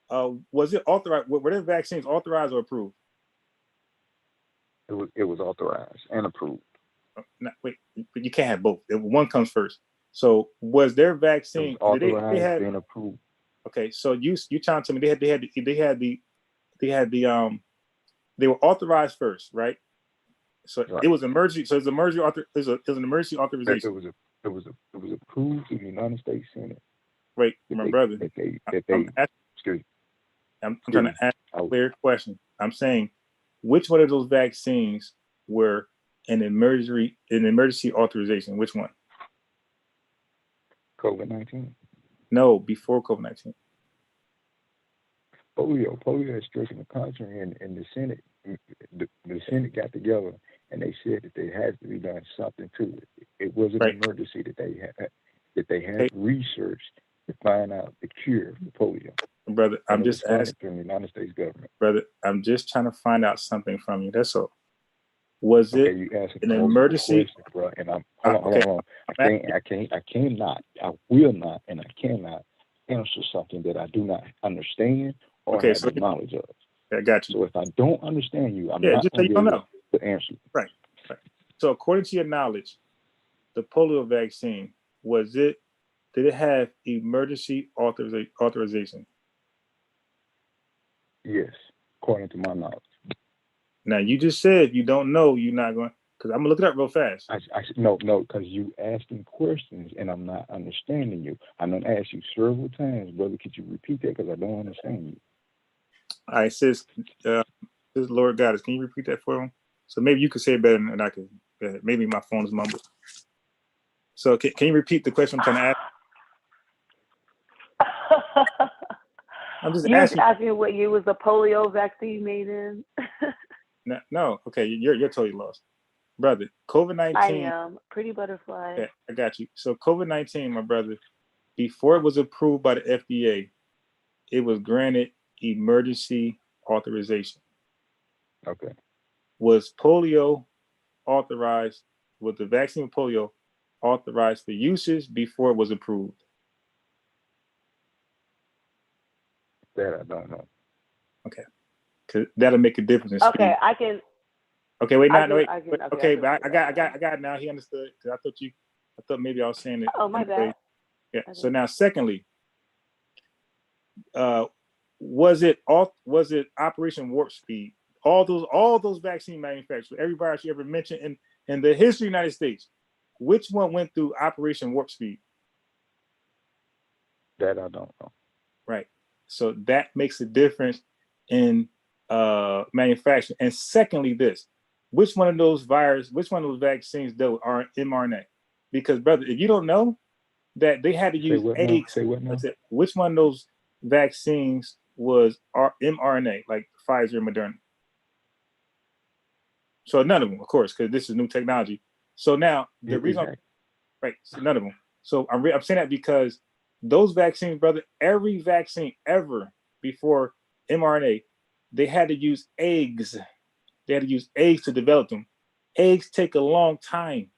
Was it authorized? Were their vaccines authorized or approved? It was authorized and approved. No, wait, but you can't have both. One comes first. So was their vaccine? It was authorized They had, and approved. okay, so you trying to tell me they were authorized first, right? So Right. it was emergency. So it's emergency it was an emergency authorization. It was approved in the United States Senate. Wait, my brother. I'm trying to ask a clear question. I'm saying, which one of those vaccines were an emergency authorization? Which one? COVID-19. No, before COVID-19. Polio has stricken the country, and the Senate, the Senate got together and they said that there has to be done something to it. It was an emergency that they had researched to find out the cure for polio. Brother, I'm just asking from the United States government. Brother, I'm just trying to find out something from you. That's all. Was it you an emergency? Question, bro, and hold on. I will not, and I cannot answer something that I do not understand or have the knowledge of. I got you. So if I don't understand you, I'm not just going to be able to answer. Right. So according to your knowledge, the polio vaccine, did it have emergency authorization? Yes, according to my knowledge. Now you just said you don't know, you're not going, because I'm gonna look it up real fast. No, because you asking questions and I'm not understanding you. I'm gonna ask you several times, brother. Could you repeat that? Because I don't understand you. All right, sis, Lord Goddess, can you repeat that for him? So maybe you could say it better than I can. Maybe my phone is mumbled. So can you repeat the question I'm trying to ask? I'm just asking what year was the polio vaccine made in? No. Okay, you're totally lost, brother. COVID-19. I am pretty butterfly. Okay, I got you. So COVID-19, my brother, before it was approved by the FDA, it was granted emergency authorization. Okay. Was polio authorized? Was the vaccine of polio authorized for usage before it was approved? That I don't know. Okay, because that'll make a difference. Okay, I can. Okay, wait, I got it now. He understood because I thought maybe I was saying it. Oh, my bad. Yeah. Okay. So now, secondly, was it Operation Warp Speed? All those vaccine manufacturers, every virus you ever mentioned in the history of the United States, which one went through Operation Warp Speed? That I don't know. Right. So that makes a difference in manufacturing. And secondly, which one of those vaccines dealt with mRNA? Because brother, if you don't know that they had to use eggs, which one of those vaccines was mRNA, like Pfizer and Moderna? So none of them, of course, because this is new technology. So now the reason, right? So none of them. So I'm saying that because those vaccines, brother, every vaccine ever before mRNA, they had to use eggs. They had to use eggs to develop them. Eggs take a long time,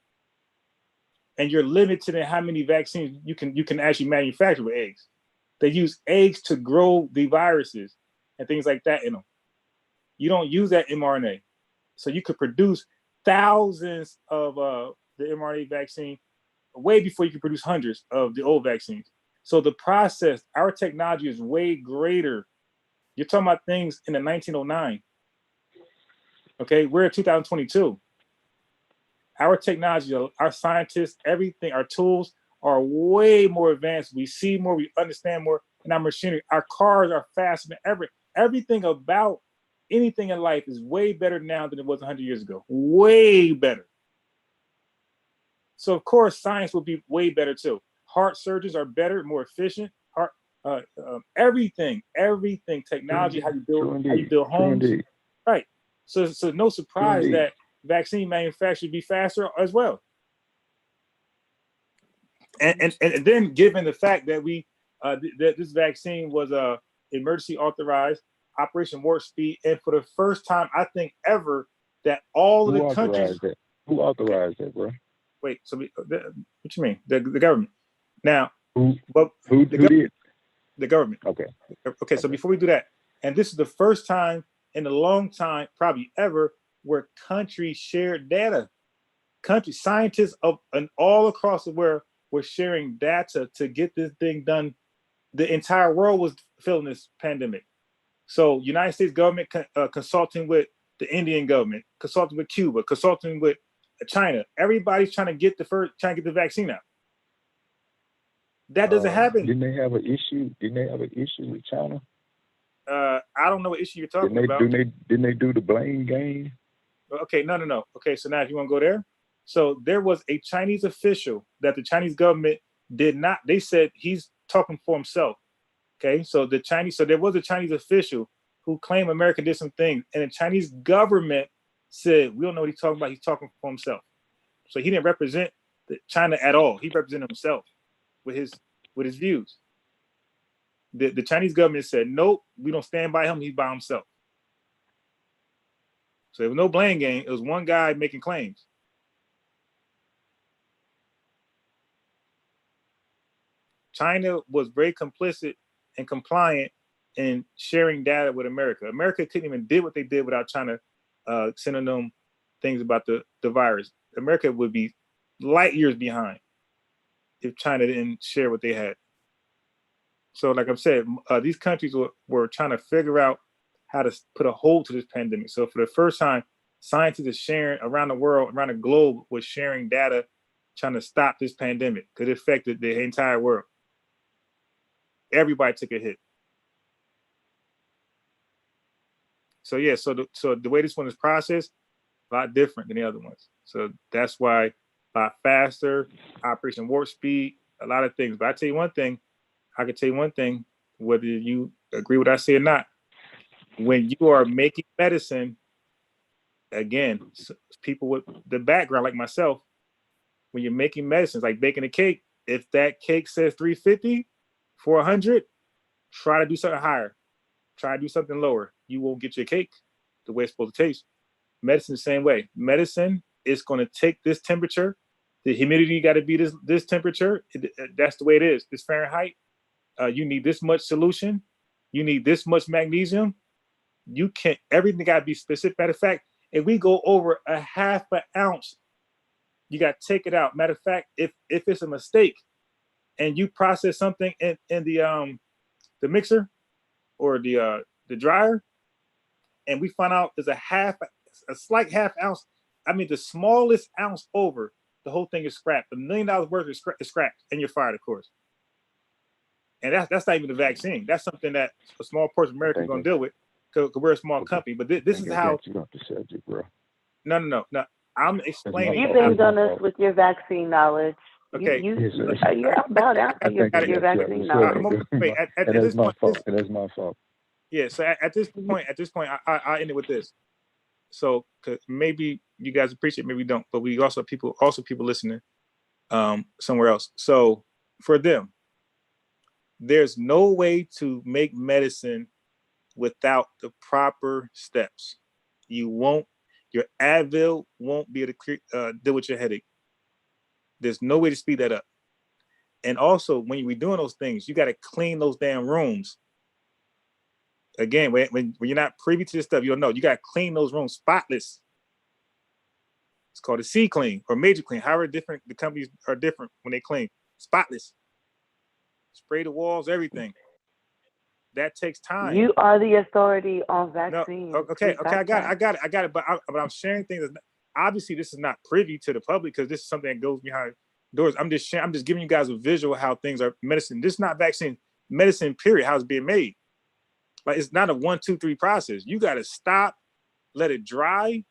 and you're limited in how many vaccines you can actually manufacture with eggs. They use eggs to grow the viruses and things like that in them. You don't use that mRNA, so you could produce thousands of the mRNA vaccine way before you could produce hundreds of the old vaccines. So the process, our technology is way greater. You're talking about things in the 1909. Okay, we're in 2022. Our technology, our scientists, everything, our tools are way more advanced. We see more, we understand more and our machinery. Our cars are faster than ever. Everything about anything in life is way better now than it was 100 years ago. Way better. So of course, science will be way better too. Heart surgeons are better, more efficient. Everything, technology, how you build homes, right? So no surprise that vaccine manufacturers be faster as well. And then given the fact that that this vaccine was emergency authorized, Operation Warp Speed, and for the first time I think ever that all of the countries. Who authorized that, bro? Wait, so what you mean? The government. Now, who did? The government. Okay. So before we do that, and this is the first time in a long time, probably ever, where countries shared data. Scientists and all across the world were sharing data to get this thing done. The entire world was feeling this pandemic. So United States government consulting with the Indian government, consulting with Cuba, consulting with China. Everybody's trying to get the vaccine out. That doesn't happen. Didn't they have an issue? With China? I don't know what issue you're talking about. Didn't they do the blame game? Okay, no. Okay, so now if you want to go there, so there was a Chinese official that the Chinese government did not. They said he's talking for himself. Okay, so there was a Chinese official who claimed America did some things, and the Chinese government said we don't know what he's talking about. He's talking for himself. So he didn't represent China at all. He represented himself with his views. The Chinese government said, nope, we don't stand by him. He's by himself. So there was no blame game. It was one guy making claims. China was very complicit and compliant in sharing data with America. America couldn't even do what they did without China sending them things about the virus. America would be light years behind if China didn't share what they had. So like I've said, these countries were trying to figure out how to put a hold to this pandemic. So for the first time, scientists are sharing around the world, around the globe, was sharing data, trying to stop this pandemic because it affected the entire world. Everybody took a hit. So yeah, so the way this one is processed, a lot different than the other ones. So that's why a lot faster, Operation Warp Speed, a lot of things. But I can tell you one thing, whether you agree with what I say or not, when you are making medicine, again, people with the background like myself, when you're making medicines, like baking a cake, if that cake says 350, 400, try to do something higher. Try to do something lower. You won't get your cake the way it's supposed to taste. Medicine the same way. Medicine is going to take this temperature. The humidity got to be this temperature. That's the way it is. This Fahrenheit. You need this much solution. You need this much magnesium. You can't. Everything got to be specific. Matter of fact, if we go over a half an ounce, you got to take it out. Matter of fact, if it's a mistake, and you process something in the mixer or the dryer, and we find out there's a slight half ounce. I mean, the smallest ounce over, the whole thing is scrapped. $1 million worth is scrapped, and you're fired, of course. And that's not even the vaccine. That's something that a small portion of America is going to deal with because we're a small company. But this is how. You got the subject, bro. No. I'm explaining. You've been done us with your vaccine knowledge. Okay. You're about out your vaccine knowledge. That's my fault. That's my fault. Yeah. So at this point, I end it with this. So, cause maybe you guys appreciate, maybe don't, but we also people listening somewhere else. So for them, there's no way to make medicine without the proper steps. Your Advil won't be able to deal with your headache. There's no way to speed that up. And also, when you're doing those things, you got to clean those damn rooms. Again, when you're not privy to this stuff, you don't know. You got to clean those rooms spotless. It's called a C clean or major clean. However different the companies are different when they clean. Spotless. Spray the walls, everything. That takes time. You are the authority on vaccines. No, okay, I got it. But I'm sharing things. Obviously, this is not privy to the public because this is something that goes behind doors. I'm just giving you guys a visual of how things are medicine. This is not vaccine. medicine, period, how it's being made. Like, it's not a 1, 2, 3 process. You got to stop, let it dry,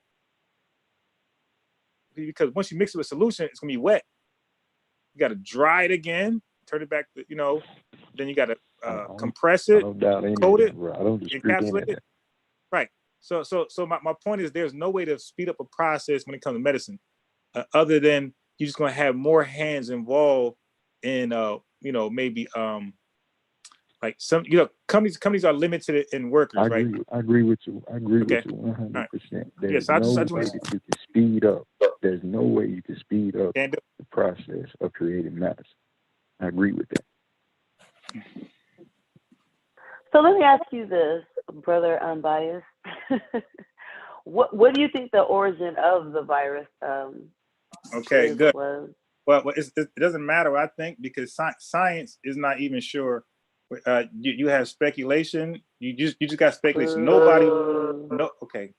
because once you mix it with solution, it's gonna be wet. You got to dry it again, turn it back, then you got to compress it, coat it, encapsulate it. Right. So my point is, there's no way to speed up a process when it comes to medicine, other than you're just gonna have more hands involved in, maybe like some, companies are limited in workers, right? I agree with you. I agree with you 100%. There's no way that you can speed up. There's no way you can speed up the process of creating medicine. I agree with that. So let me ask you this, brother unbiased. What do you think the origin of the virus okay, good. was? Well, it doesn't matter, I think, because science is not even sure. You have speculation. You just got speculation. Nobody. No. Okay.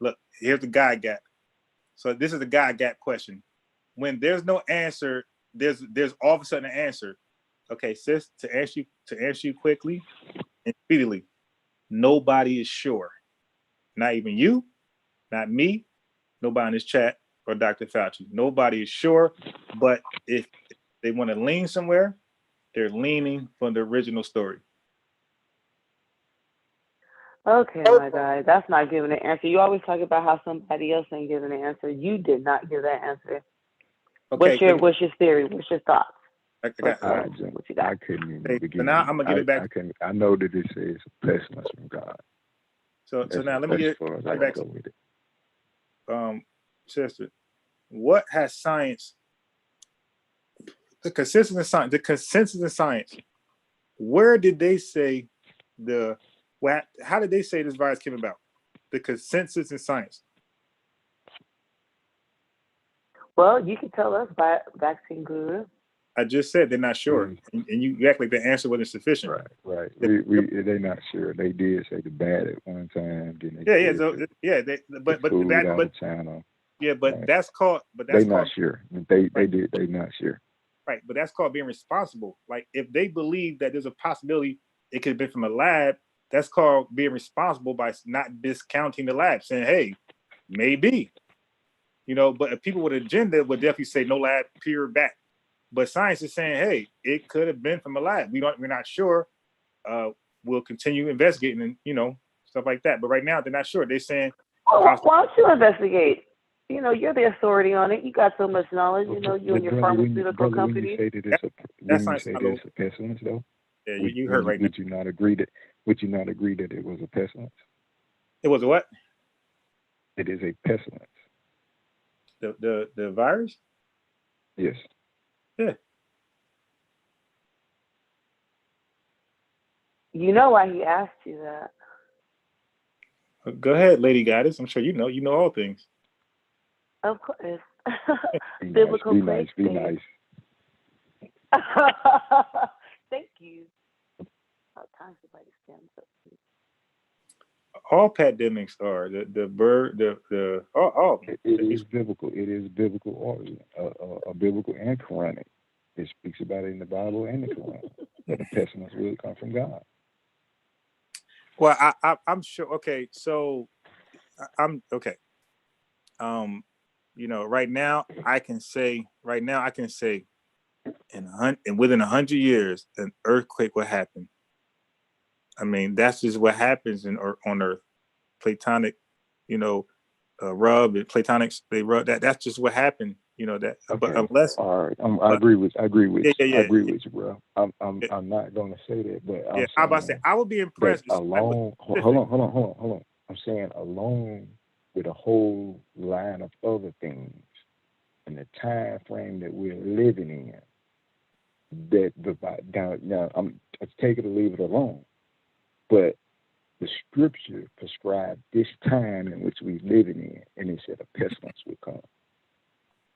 Look, here's the guy gap. So this is the guy gap question. When there's no answer, there's all of a sudden an answer. Okay, sis, to answer you quickly and speedily. Nobody is sure. Not even you, not me, nobody in this chat, or Dr. Fauci. Nobody is sure. But if they want to lean somewhere, they're leaning from the original story. Okay, my guy, that's not giving an answer. You always talk about how somebody else ain't giving an answer. You did not give that answer. Okay. What's your theory? What's your thoughts? I couldn't even begin. So now I'm gonna give it back. I know that it says pestilence from God. So now let me get back to it. Sister, what has science? The consensus in science. Where did they say how did they say this virus came about? The consensus in science. Mm-hmm. Well, you can tell us by vaccine guru. I just said they're not sure, and you act like the answer wasn't sufficient. Right. They're not sure. They did say the bad at one time. That's called. They're not sure. They're not sure. Right, but that's called being responsible. Like, if they believe that there's a possibility it could have been from a lab, that's called being responsible by not discounting the lab, saying, hey, maybe. But if people with an agenda would definitely say no lab, peer back. But science is saying, hey, it could have been from a lab. We're not sure. We'll continue investigating and stuff like that. But right now they're not sure. They're saying, why don't you investigate? You're the authority on it. You got so much knowledge. You and your pharmaceutical company. When you say that it's a pestilence, though, yeah, you heard right now. Would you not agree that it was a pestilence? It was a what? It is a pestilence. The virus? Yes. Yeah. You know why he asked you that? Go ahead, Lady Goddess. I'm sure you know all things. Of course. Biblical be nice. Thank you. About time somebody stands up. All pandemics are all. It is biblical. It is biblical origin, a biblical and Quranic. It speaks about it in the Bible and the Quran that the pestilence will come from God. Well, I'm sure. Okay, so I'm okay. Right now I can say, and within 100 years, an earthquake will happen. I mean, that's just what happens on Earth. Platonic, rub and platonics, they rub that. That's just what happened. That. Okay. But unless, all right, I agree with you. I agree with you, bro. I'm not going to say that, but I'm about to say I would be impressed. Hold on. I'm saying along with a whole line of other things in the time frame that we're living in. Now I'm take it or leave it alone, but the scripture prescribed this time in which we're living in, and it said a pestilence would come.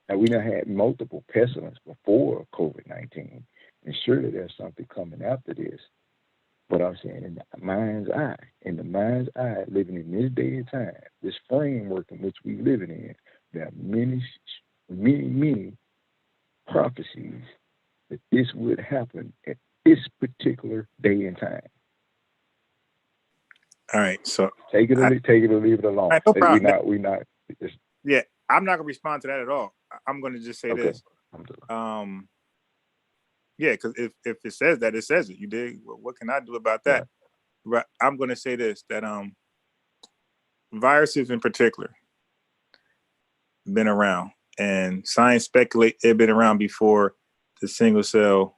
Now, we done had multiple pestilence before COVID-19, and surely there's something coming after this. But I'm saying in the mind's eye, living in this day and time, this framework in which we're living in, there are many, many, many prophecies that this would happen this particular day and time. All right, so Take it or leave it alone. Right, no problem. We not. Yeah, I'm not gonna respond to that at all. I'm gonna just say this. Yeah, because if it says that, it says it. You dig? What can I do about that? Right. I'm gonna say this, that viruses in particular been around, and science speculate it's been around before the single cell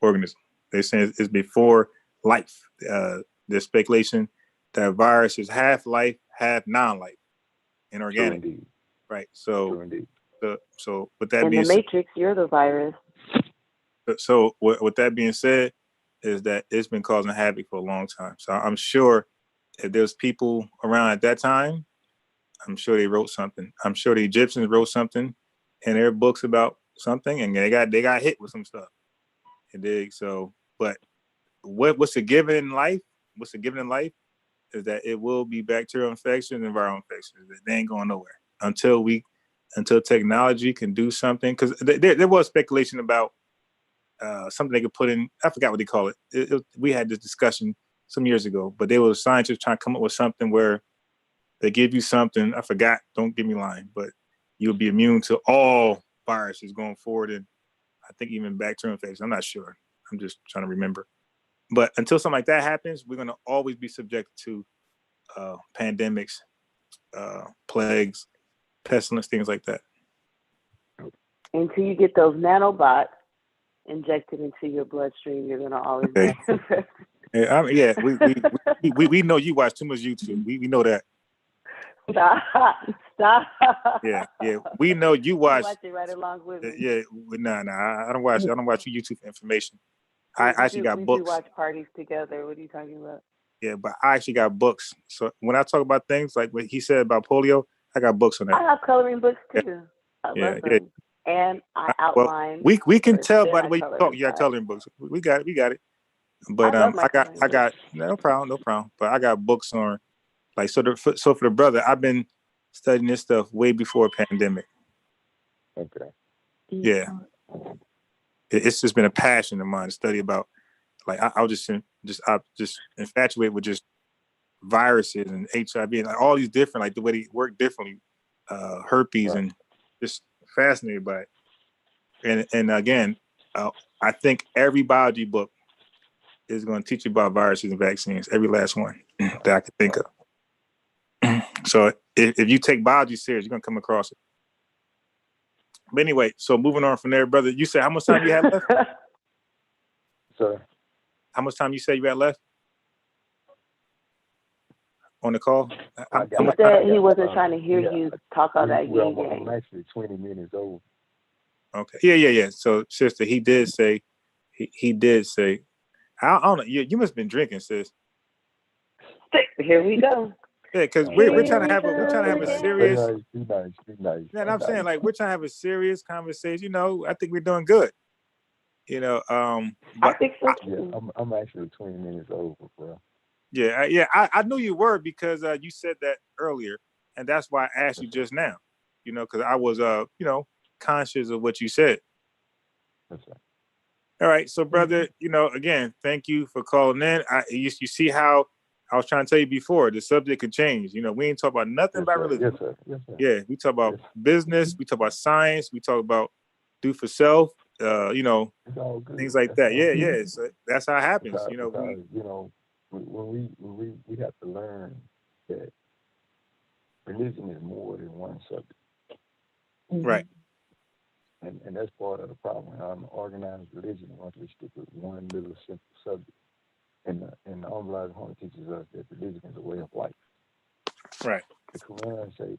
organism. They're saying it's before life. There's speculation that virus is half life, half non-life, inorganic. True indeed. Right. So, True indeed. so with that In being the said, Matrix, you're the virus. so with that being said, is that it's been causing havoc for a long time. So I'm sure if there's people around at that time, I'm sure they wrote something. I'm sure the Egyptians wrote something in their books about something, and they got hit with some stuff. And so, but what's a given in life? What's a given in life is that it will be bacterial infections and viral infections. They ain't going nowhere until technology can do something. Because there was speculation about something they could put in. I forgot what they call it. We had this discussion some years ago, but there was scientists trying to come up with something where they give you something. I forgot. Don't give me lying, but you'll be immune to all viruses going forward, and I think even bacterial infections. I'm not sure. I'm just trying to remember. But until something like that happens, we're going to always be subject to pandemics, plagues, pestilence, things like that. Until you get those nanobots injected into your bloodstream, you're gonna always be infected. Yeah, we know you watch too much YouTube. We know that. Stop. Yeah. We know you watch. Watch it right along with me. Yeah, I don't watch YouTube for information. I actually got we books. We do watch parties together. What are you talking about? Yeah, but I actually got books. So when I talk about things like what he said about polio, I got books on that. I have coloring books too. I love them. And I outline. Well, we can tell by the way you talk. You got coloring books. We got it. But I got no problem. But I got books on like so for the brother, I've been studying this stuff way before pandemic. Okay. Yeah. It's just been a passion of mine to study about. Like I was just infatuated with just viruses and HIV and like all these different, like the way they work differently, herpes, and just fascinated by it. And again, I think every biology book is going to teach you about viruses and vaccines, every last one that I could think of. So if you take biology serious, you're going to come across it. But anyway, so moving on from there, brother, you said how much time you had left? Sorry. How much time you said you had left on the call? He said he wasn't trying to hear you talk all that I'm actually 20 minutes over. Okay. Yeah. So, sister, he did say, I don't know. You must have been drinking, sis. Here we go. Yeah, because we're trying to have a serious. Be nice. Yeah, I'm saying like we're trying to have a serious conversation. You know, I think we're doing good. You know, I think so too. Yeah, I'm actually 20 minutes over, bro. Yeah. I knew you were because you said that earlier, and that's why I asked you just now. You know, because I was conscious of what you said. That's right. All right, so brother, again, thank you for calling in. You see how I was trying to tell you before, the subject could change. We ain't talk about nothing about religion. Yes, sir. Yeah, we talk about business, we talk about science, we talk about do for self, things like that. Yeah. So that's how it happens. When we have to learn that religion is more than one subject. Right. And that's part of the problem. I'm organized religion once we stick with one little simple subject. And the Almighty teaches us that religion is a way of life. Right. The Quran say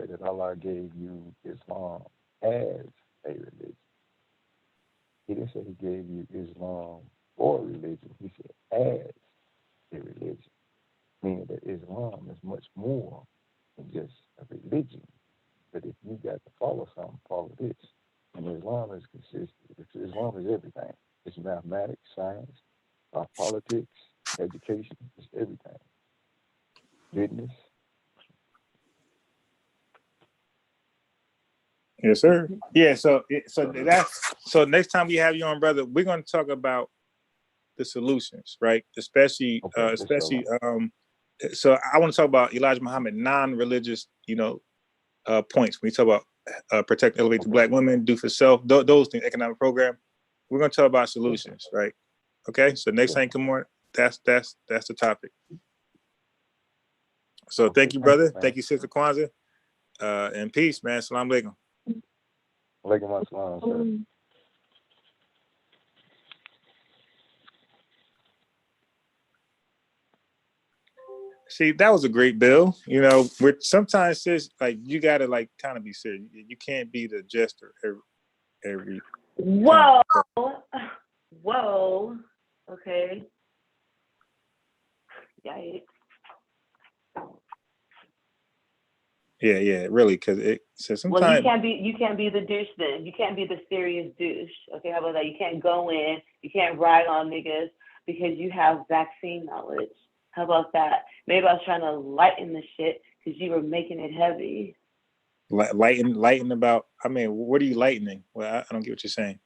that Allah gave you Islam as a religion. He didn't say he gave you Islam or religion. He said as a religion. Meaning that Islam is much more than just a religion. But if you got to follow something, follow this. And Islam is everything. It's mathematics, science, politics, education, it's everything. Business. Yes, sir. Yeah. So next time we have you on, brother, we're going to talk about the solutions, right? Especially, Okay, let's go on. So I want to talk about Elijah Muhammad non-religious, points. When we talk about protect, elevate the Black women, do for self, those things, economic program. We're going to talk about solutions, right? Okay. So next thing, come on. That's the topic. So thank you, brother. Thank you, Sister Kwanzaa. And peace, man. Salaam alaikum. Alaikum assalam, sir. See, that was a great bill. Where sometimes sis, like you gotta like kind of be serious. You can't be the jester every Whoa. time. Whoa. Okay. Yikes. Yeah, really, because it says sometimes. Well, you can't be the douche then. You can't be the serious douche. Okay, how about that? You can't go in. You can't ride on niggas because you have vaccine knowledge. How about that? Maybe I was trying to lighten the shit because you were making it heavy. Lighten about. I mean, what are you lightening? Well, I don't get what you're saying.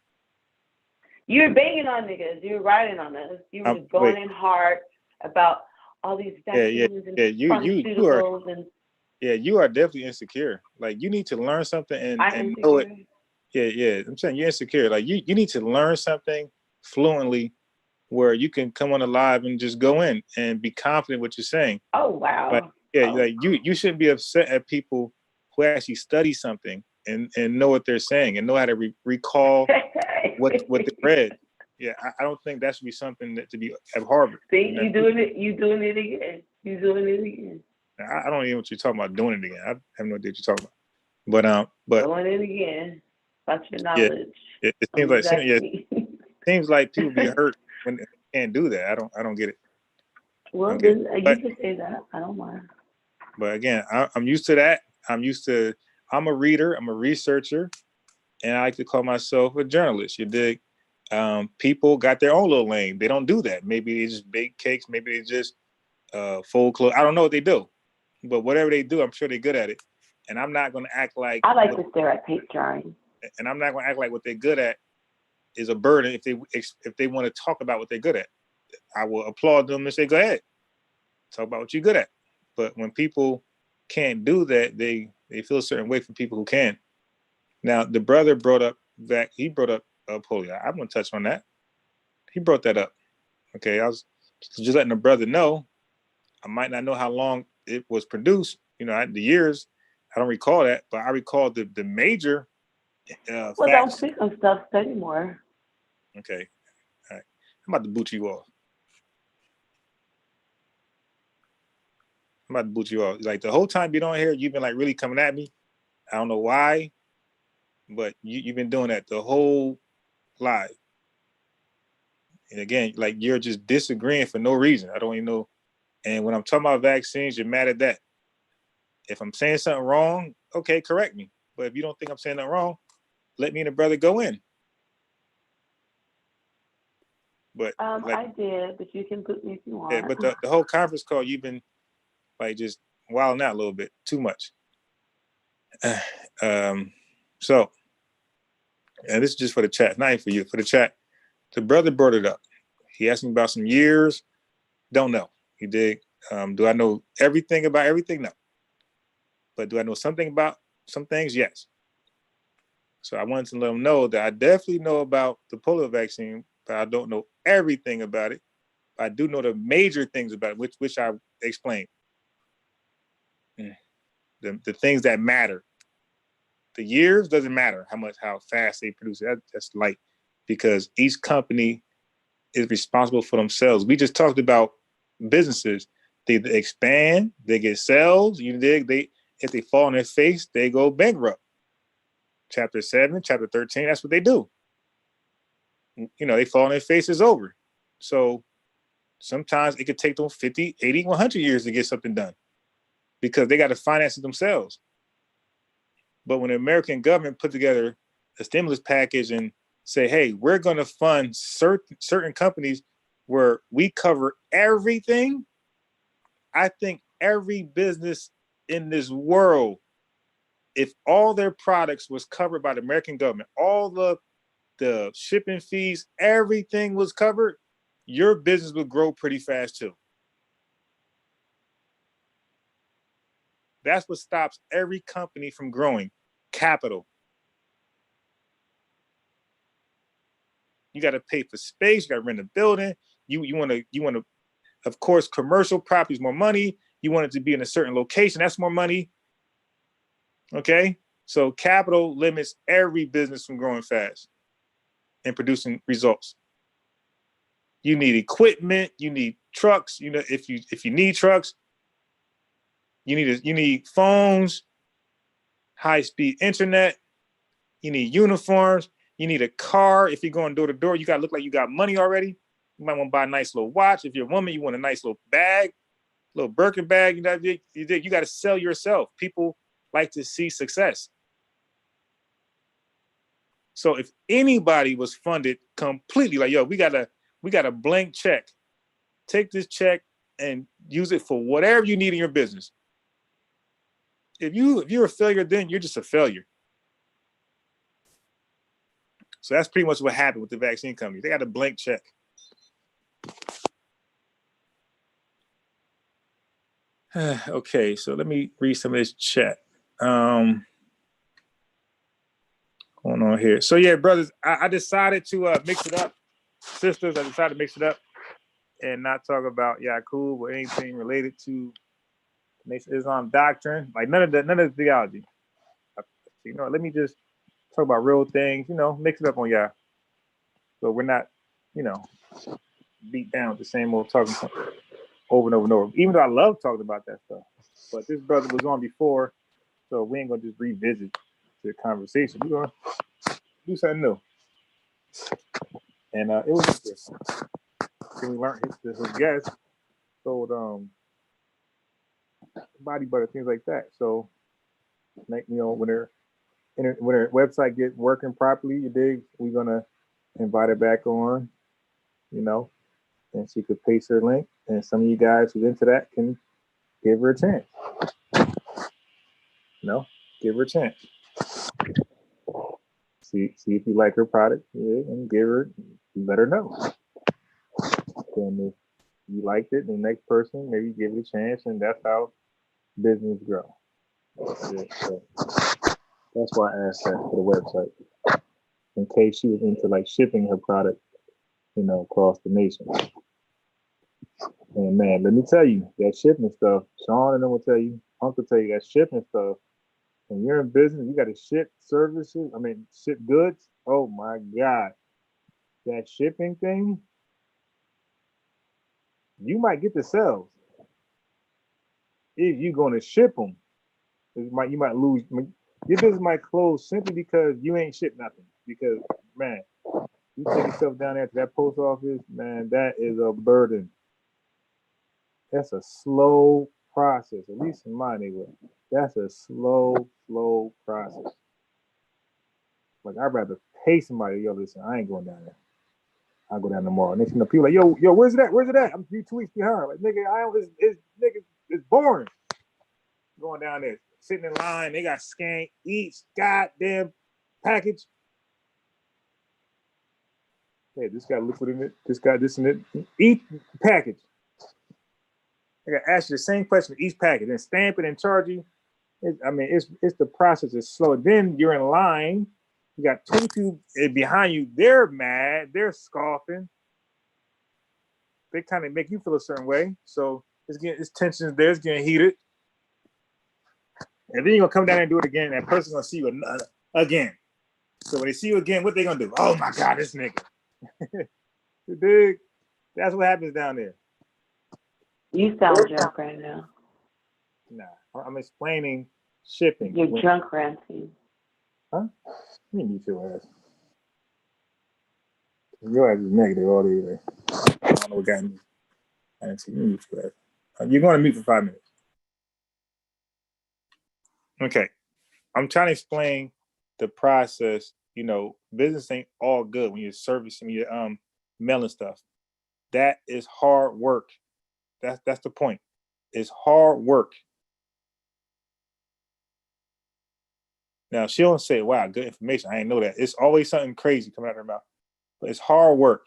You were banging on niggas. You were riding on us. You were going in hard about all these vaccines and pharmaceuticals and. Yeah, you are definitely insecure. Like you need to learn something and know it. Yeah. I'm saying you're insecure. Like you need to learn something fluently where you can come on the live and just go in and be confident what you're saying. Oh wow. Like you shouldn't be upset at people who actually study something and know what they're saying and know how to recall what they read. Yeah, I don't think that should be something that to be at Harvard. See, you doing it again. I don't even know what you're talking about doing it again. I have no idea what you're talking about. But going in again. About your knowledge. Yeah, it seems like people be hurt when they can't do that. I don't get it. Well, then you can say that. I don't mind. But again, I'm used to that. I'm a reader. I'm a researcher, and I like to call myself a journalist. You dig? People got their own little lane. They don't do that. Maybe they just bake cakes. Maybe they just fold clothes. I don't know what they do. But whatever they do, I'm sure they're good at it. And I'm not going to act like... I like to stare at paint drawing. And I'm not going to act like what they're good at is a burden if they want to talk about what they're good at. I will applaud them and say, go ahead. Talk about what you're good at. But when people can't do that, they feel a certain way for people who can. Now, the brother brought up polio. I'm going to touch on that. He brought that up. Okay, I was just letting the brother know. I might not know how long it was produced, the years, I don't recall that, but I recall the major well, facts. Don't speak on stuff anymore. Okay, all right. I'm about to boot you off. Like the whole time you've been on here, you've been like really coming at me. I don't know why, but you've been doing that the whole live. And again, like you're just disagreeing for no reason. I don't even know. And when I'm talking about vaccines, you're mad at that. If I'm saying something wrong, okay, correct me. But if you don't think I'm saying nothing wrong, let me and the brother go in. But I did, but you can put me if you want. Yeah, but the whole conference call, you've been like just wilding out a little bit, too much. So, and this is just for the chat, not even for you, for the chat. The brother brought it up. He asked me about some years. Don't know. He did. Do I know everything about everything? No. But do I know something about some things? Yes. So I wanted to let him know that I definitely know about the polio vaccine, but I don't know everything about it. I do know the major things about it, which I explained. The things that matter. The years doesn't matter how fast they produce it. That's light because each company is responsible for themselves. We just talked about businesses. They expand, they get sales. You dig? If they fall on their face, they go bankrupt. Chapter 7, chapter 13, that's what they do. They fall on their face, it's over. So sometimes it could take them 50, 80, 100 years to get something done because they got to finance it themselves. But when the American government put together a stimulus package and say, hey, we're going to fund certain companies where we cover everything, I think every business in this world, if all their products was covered by the American government, all the shipping fees, everything was covered, your business will grow pretty fast too. That's what stops every company from growing. Capital. You got to pay for space. You got to rent a building. You want to, of course, commercial properties, more money. You want it to be in a certain location. That's more money. Okay. So capital limits every business from growing fast and producing results. You need equipment. You need trucks. You know, if you need trucks, you need phones, high-speed internet. You need uniforms. You need a car. If you're going door to door, you got to look like you got money already. You might want to buy a nice little watch. If you're a woman, you want a nice little bag, little Birkin bag. You know, you got to sell yourself. People like to see success. So if anybody was funded completely, like, yo, we got a blank check. Take this check and use it for whatever you need in your business. If you're a failure, then you're just a failure. So that's pretty much what happened with the vaccine company. They got a blank check. Okay, so let me read some of this chat. Going on here. So yeah, brothers, I decided to mix it up. Sisters, I decided to mix it up and not talk about Yaqub or anything related to Islam doctrine. Like none of the theology. You know, let me just talk about real things, you know, mix it up on y'all. So we're not, you know, beat down with the same old talking over and over and over. Even though I love talking about that stuff. But this brother was on before, so we ain't gonna just revisit the conversation. We're gonna do something new. And it was interesting. Then we learned his guest sold body butter, things like that. So you know, when their website get working properly, you dig, we're gonna invite her back on, you know, and she could paste her link. And some of you guys who's into that can give her a chance. You know, give her a chance. See if you like her product, yeah, and let her know. And if you liked it, the next person maybe give it a chance, and that's how business grow. Yeah, so that's why I asked that for the website, in case she was into like shipping her product, you know, across the nation. And man, let me tell you, that shipping stuff, Sean and them will tell you, Uncle tell you that shipping stuff. When you're in business, you got to ship goods. Oh my God. That shipping thing, you might get the sales. If you're going to ship them, you might lose. Your business might close simply because you ain't shipped nothing. Because, man, you take yourself down there to that post office, man, that is a burden. That's a slow process, at least in my neighborhood. That's a slow process. Like, I'd rather pay somebody, yo, listen, I ain't going down there. I'll go down tomorrow. Next thing, people like, yo, where's it at? Where's it at? I'm 2 weeks behind. Like, nigga, it's boring. Going down there, sitting in line, they got scanned each goddamn package. Hey, this got liquid in it. This got this in it. Each package. I got to ask you the same question for each package and stamp it and charge you. It's the process is slow. Then you're in line. You got 22 behind you. They're mad. They're scoffing. They kind of make you feel a certain way. So it's tensions there. It's getting heated. And then you're going to come down there and do it again. And that person's going to see you again. So when they see you again, what they going to do? Oh, my God, this nigga. Dude, that's what happens down there. You sound drunk right now. Nah, I'm explaining shipping. You're drunk ranting. Huh? You need your ass. Your ass is negative all the way. I don't know what got me. I didn't see you need your ass. You're going to mute for 5 minutes. Okay. I'm trying to explain the process. You know, business ain't all good when you're servicing, you're mailing stuff. That is hard work. That's the point. It's hard work. Now, she don't say, wow, good information. I didn't know that. It's always something crazy coming out of her mouth. But it's hard work.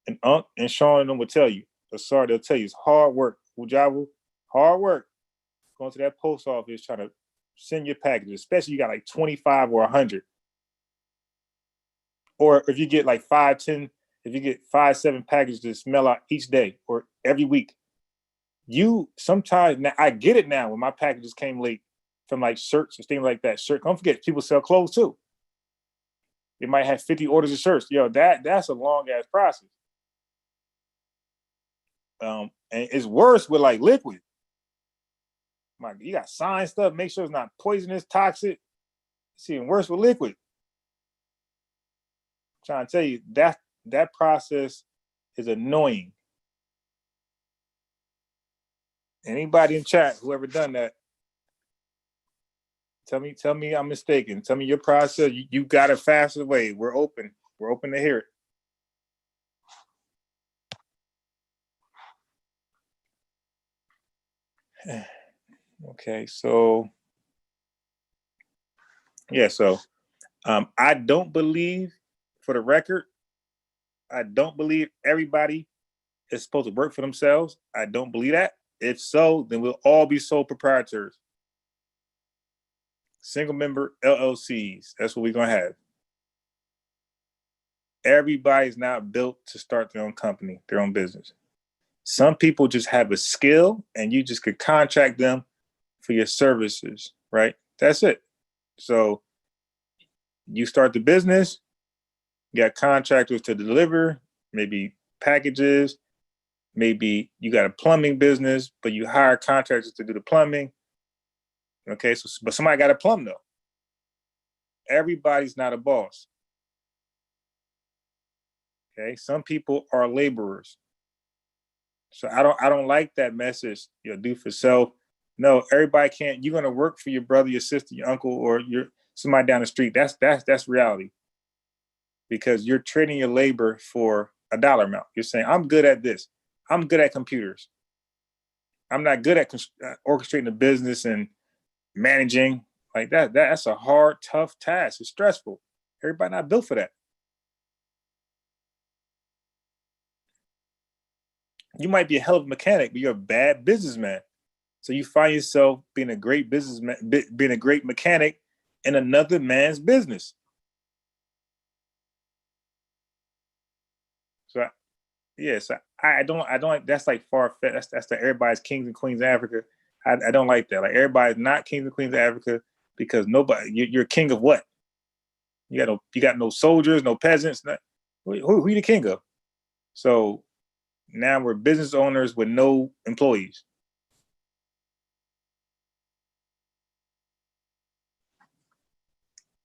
and Unc and Sean them will tell you. Sorry, they'll tell you it's hard work. Ujabu, hard work. Going to that post office trying to send your packages, especially you got like 25 or 100. Or if you get like 5, 10, if you get 5, 7 packages to smell out each day or every week, you sometimes, now I get it now when my packages came late from like shirts and things like that. Don't forget, people sell clothes too. They might have 50 orders of shirts. Yo, that's a long ass process. And it's worse with like liquid. You got sign stuff, make sure it's not poisonous, toxic. It's even worse with liquid. I'm trying to tell you that process is annoying. Anybody in chat, whoever done that, tell me I'm mistaken. Tell me your process. You got it faster way. We're open. We're open to hear it. Okay, so yeah, so I don't believe, for the record, I don't believe everybody is supposed to work for themselves. I don't believe that. If so, then we'll all be sole proprietors. Single member LLCs. That's what we're gonna have. Everybody's not built to start their own company, their own business. Some people just have a skill and you just could contract them for your services, right? That's it. So you start the business, you got contractors to deliver, maybe packages, maybe you got a plumbing business, but you hire contractors to do the plumbing. Okay, so but somebody got to plumb though. Everybody's not a boss. Okay, some people are laborers. So I don't like that message. Do for self. No, everybody can't. You're gonna work for your brother, your sister, your uncle, or your somebody down the street. That's reality. Because you're trading your labor for a dollar amount. You're saying, I'm good at this. I'm good at computers. I'm not good at orchestrating a business and managing like that. That's a hard, tough task. It's stressful. Everybody not built for that. You might be a hell of a mechanic, but you're a bad businessman. So you find yourself being a great businessman, being a great mechanic in another man's business. So I don't. That's like far fetched. That's the everybody's kings and queens of Africa. I don't like that. Like everybody's not kings and queens of Africa because nobody. You're a king of what? You got no soldiers, no peasants. Who are you the king of? So now we're business owners with no employees.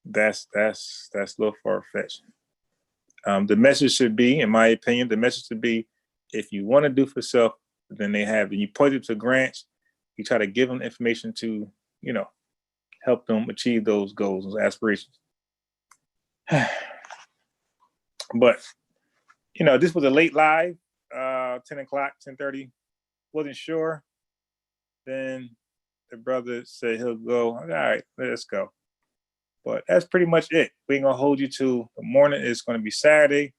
That's a little far fetched. The message should be, in my opinion, if you want to do for self, then they have. And you point it to grants. You try to give them information to, help them achieve those goals, those aspirations. But, this was a late live, 10 o'clock, 10:30. Wasn't sure. Then the brother said he'll go. All right, let's go. But that's pretty much it. We ain't gonna hold you to the morning. It's gonna be Saturday.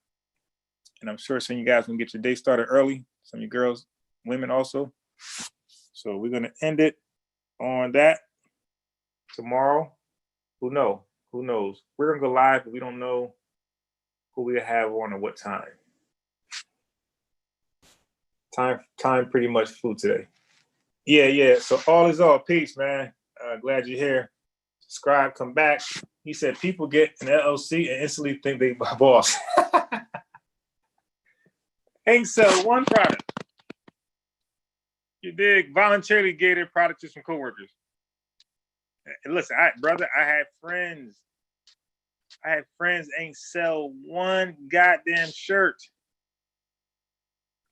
And I'm sure some of you guys can get your day started early. Some of you girls, women also. So we're gonna end it on that. Tomorrow, who knows? We're gonna go live, but we don't know who we have on or what time. Time pretty much flew today. Yeah. So all is all. Peace, man. Glad you're here. Subscribe, come back. He said people get an LLC and instantly think they boss. Ain't sell one product. You dig? Voluntarily gated product to some coworkers. And listen, I had friends ain't sell one goddamn shirt.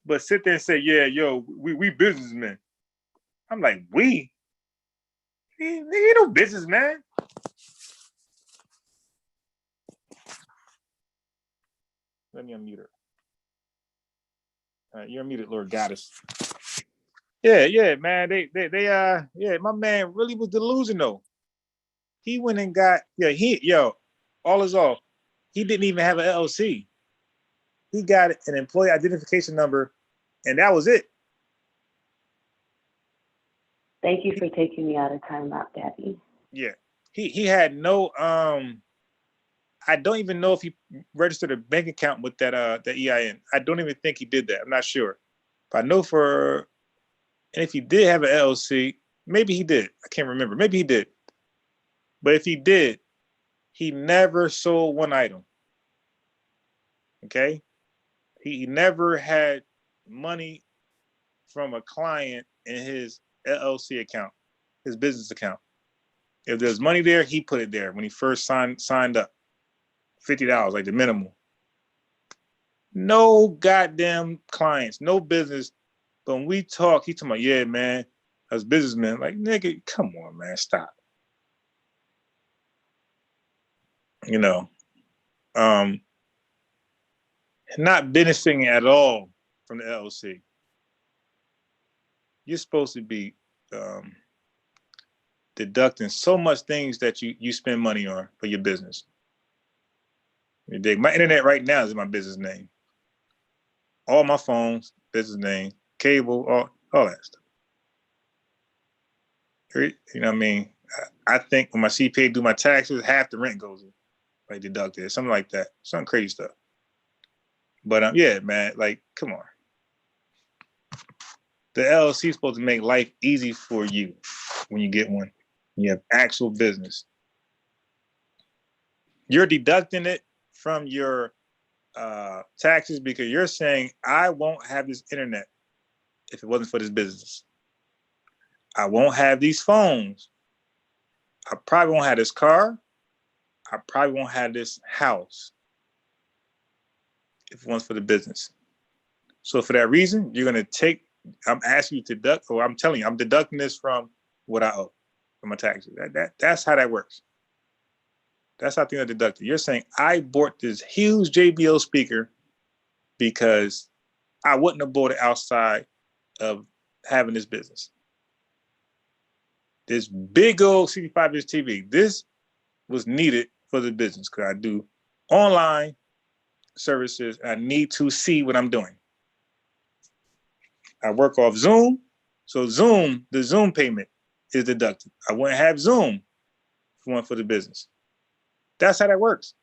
But sit there and say, yeah, yo, we businessmen. I'm like, we? You no businessman. Let me unmute her. You're muted, Lord Goddess. Yeah, man. They my man really was delusional. He went and got, all is all. He didn't even have an LLC. He got an employee identification number, and that was it. Thank you for taking me out of timeout, Gabby. Yeah. He had no I don't even know if he registered a bank account with that EIN. I don't even think he did that. I'm not sure. But I know and if he did have an LLC, maybe he did. I can't remember. Maybe he did. But if he did, he never sold one item. Okay? He never had money from a client in his LLC account, his business account. If there's money there, he put it there when he first signed up. $50, like the minimum. No goddamn clients, no business. But when we talk, he talking about, yeah, man, as businessmen, like, nigga, come on, man, stop. You know, not benefiting at all from the LLC. You're supposed to be deducting so much things that you spend money on for your business. You dig? My internet right now is my business name. All my phones, business name, cable, all that stuff. You know what I mean? I think when my CPA do my taxes, half the rent goes in, like deducted, something like that, some crazy stuff. But yeah, man, like, come on. The LLC is supposed to make life easy for you when you get one. You have actual business. You're deducting it from your taxes because you're saying, I won't have this internet if it wasn't for this business. I won't have these phones. I probably won't have this car. I probably won't have this house if it wasn't for the business. So for that reason, you're going to I'm asking you to deduct, or I'm telling you, I'm deducting this from what I owe for my taxes. That's how that works. That's how things are deducted. You're saying I bought this huge JBL speaker because I wouldn't have bought it outside of having this business. This big old 65-inch TV, this was needed for the business because I do online services. I need to see what I'm doing. I work off Zoom. So the Zoom payment is deducted. I wouldn't have Zoom if it weren't for the business. That's how that works.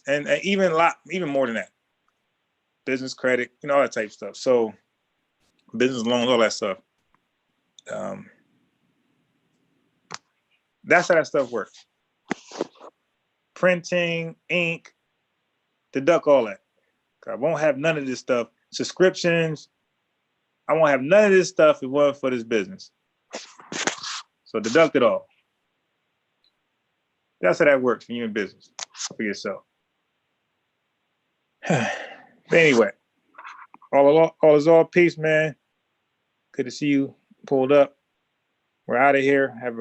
And even more than that. Business credit, all that type of stuff. So business loans, all that stuff. That's how that stuff works. Printing, ink, deduct all that. I won't have none of this stuff. Subscriptions, I won't have none of this stuff if it wasn't for this business. So deduct it all. That's how that works when you're in business for yourself. But anyway, all is all peace, man. Good to see you pulled up. We're out of here. Have a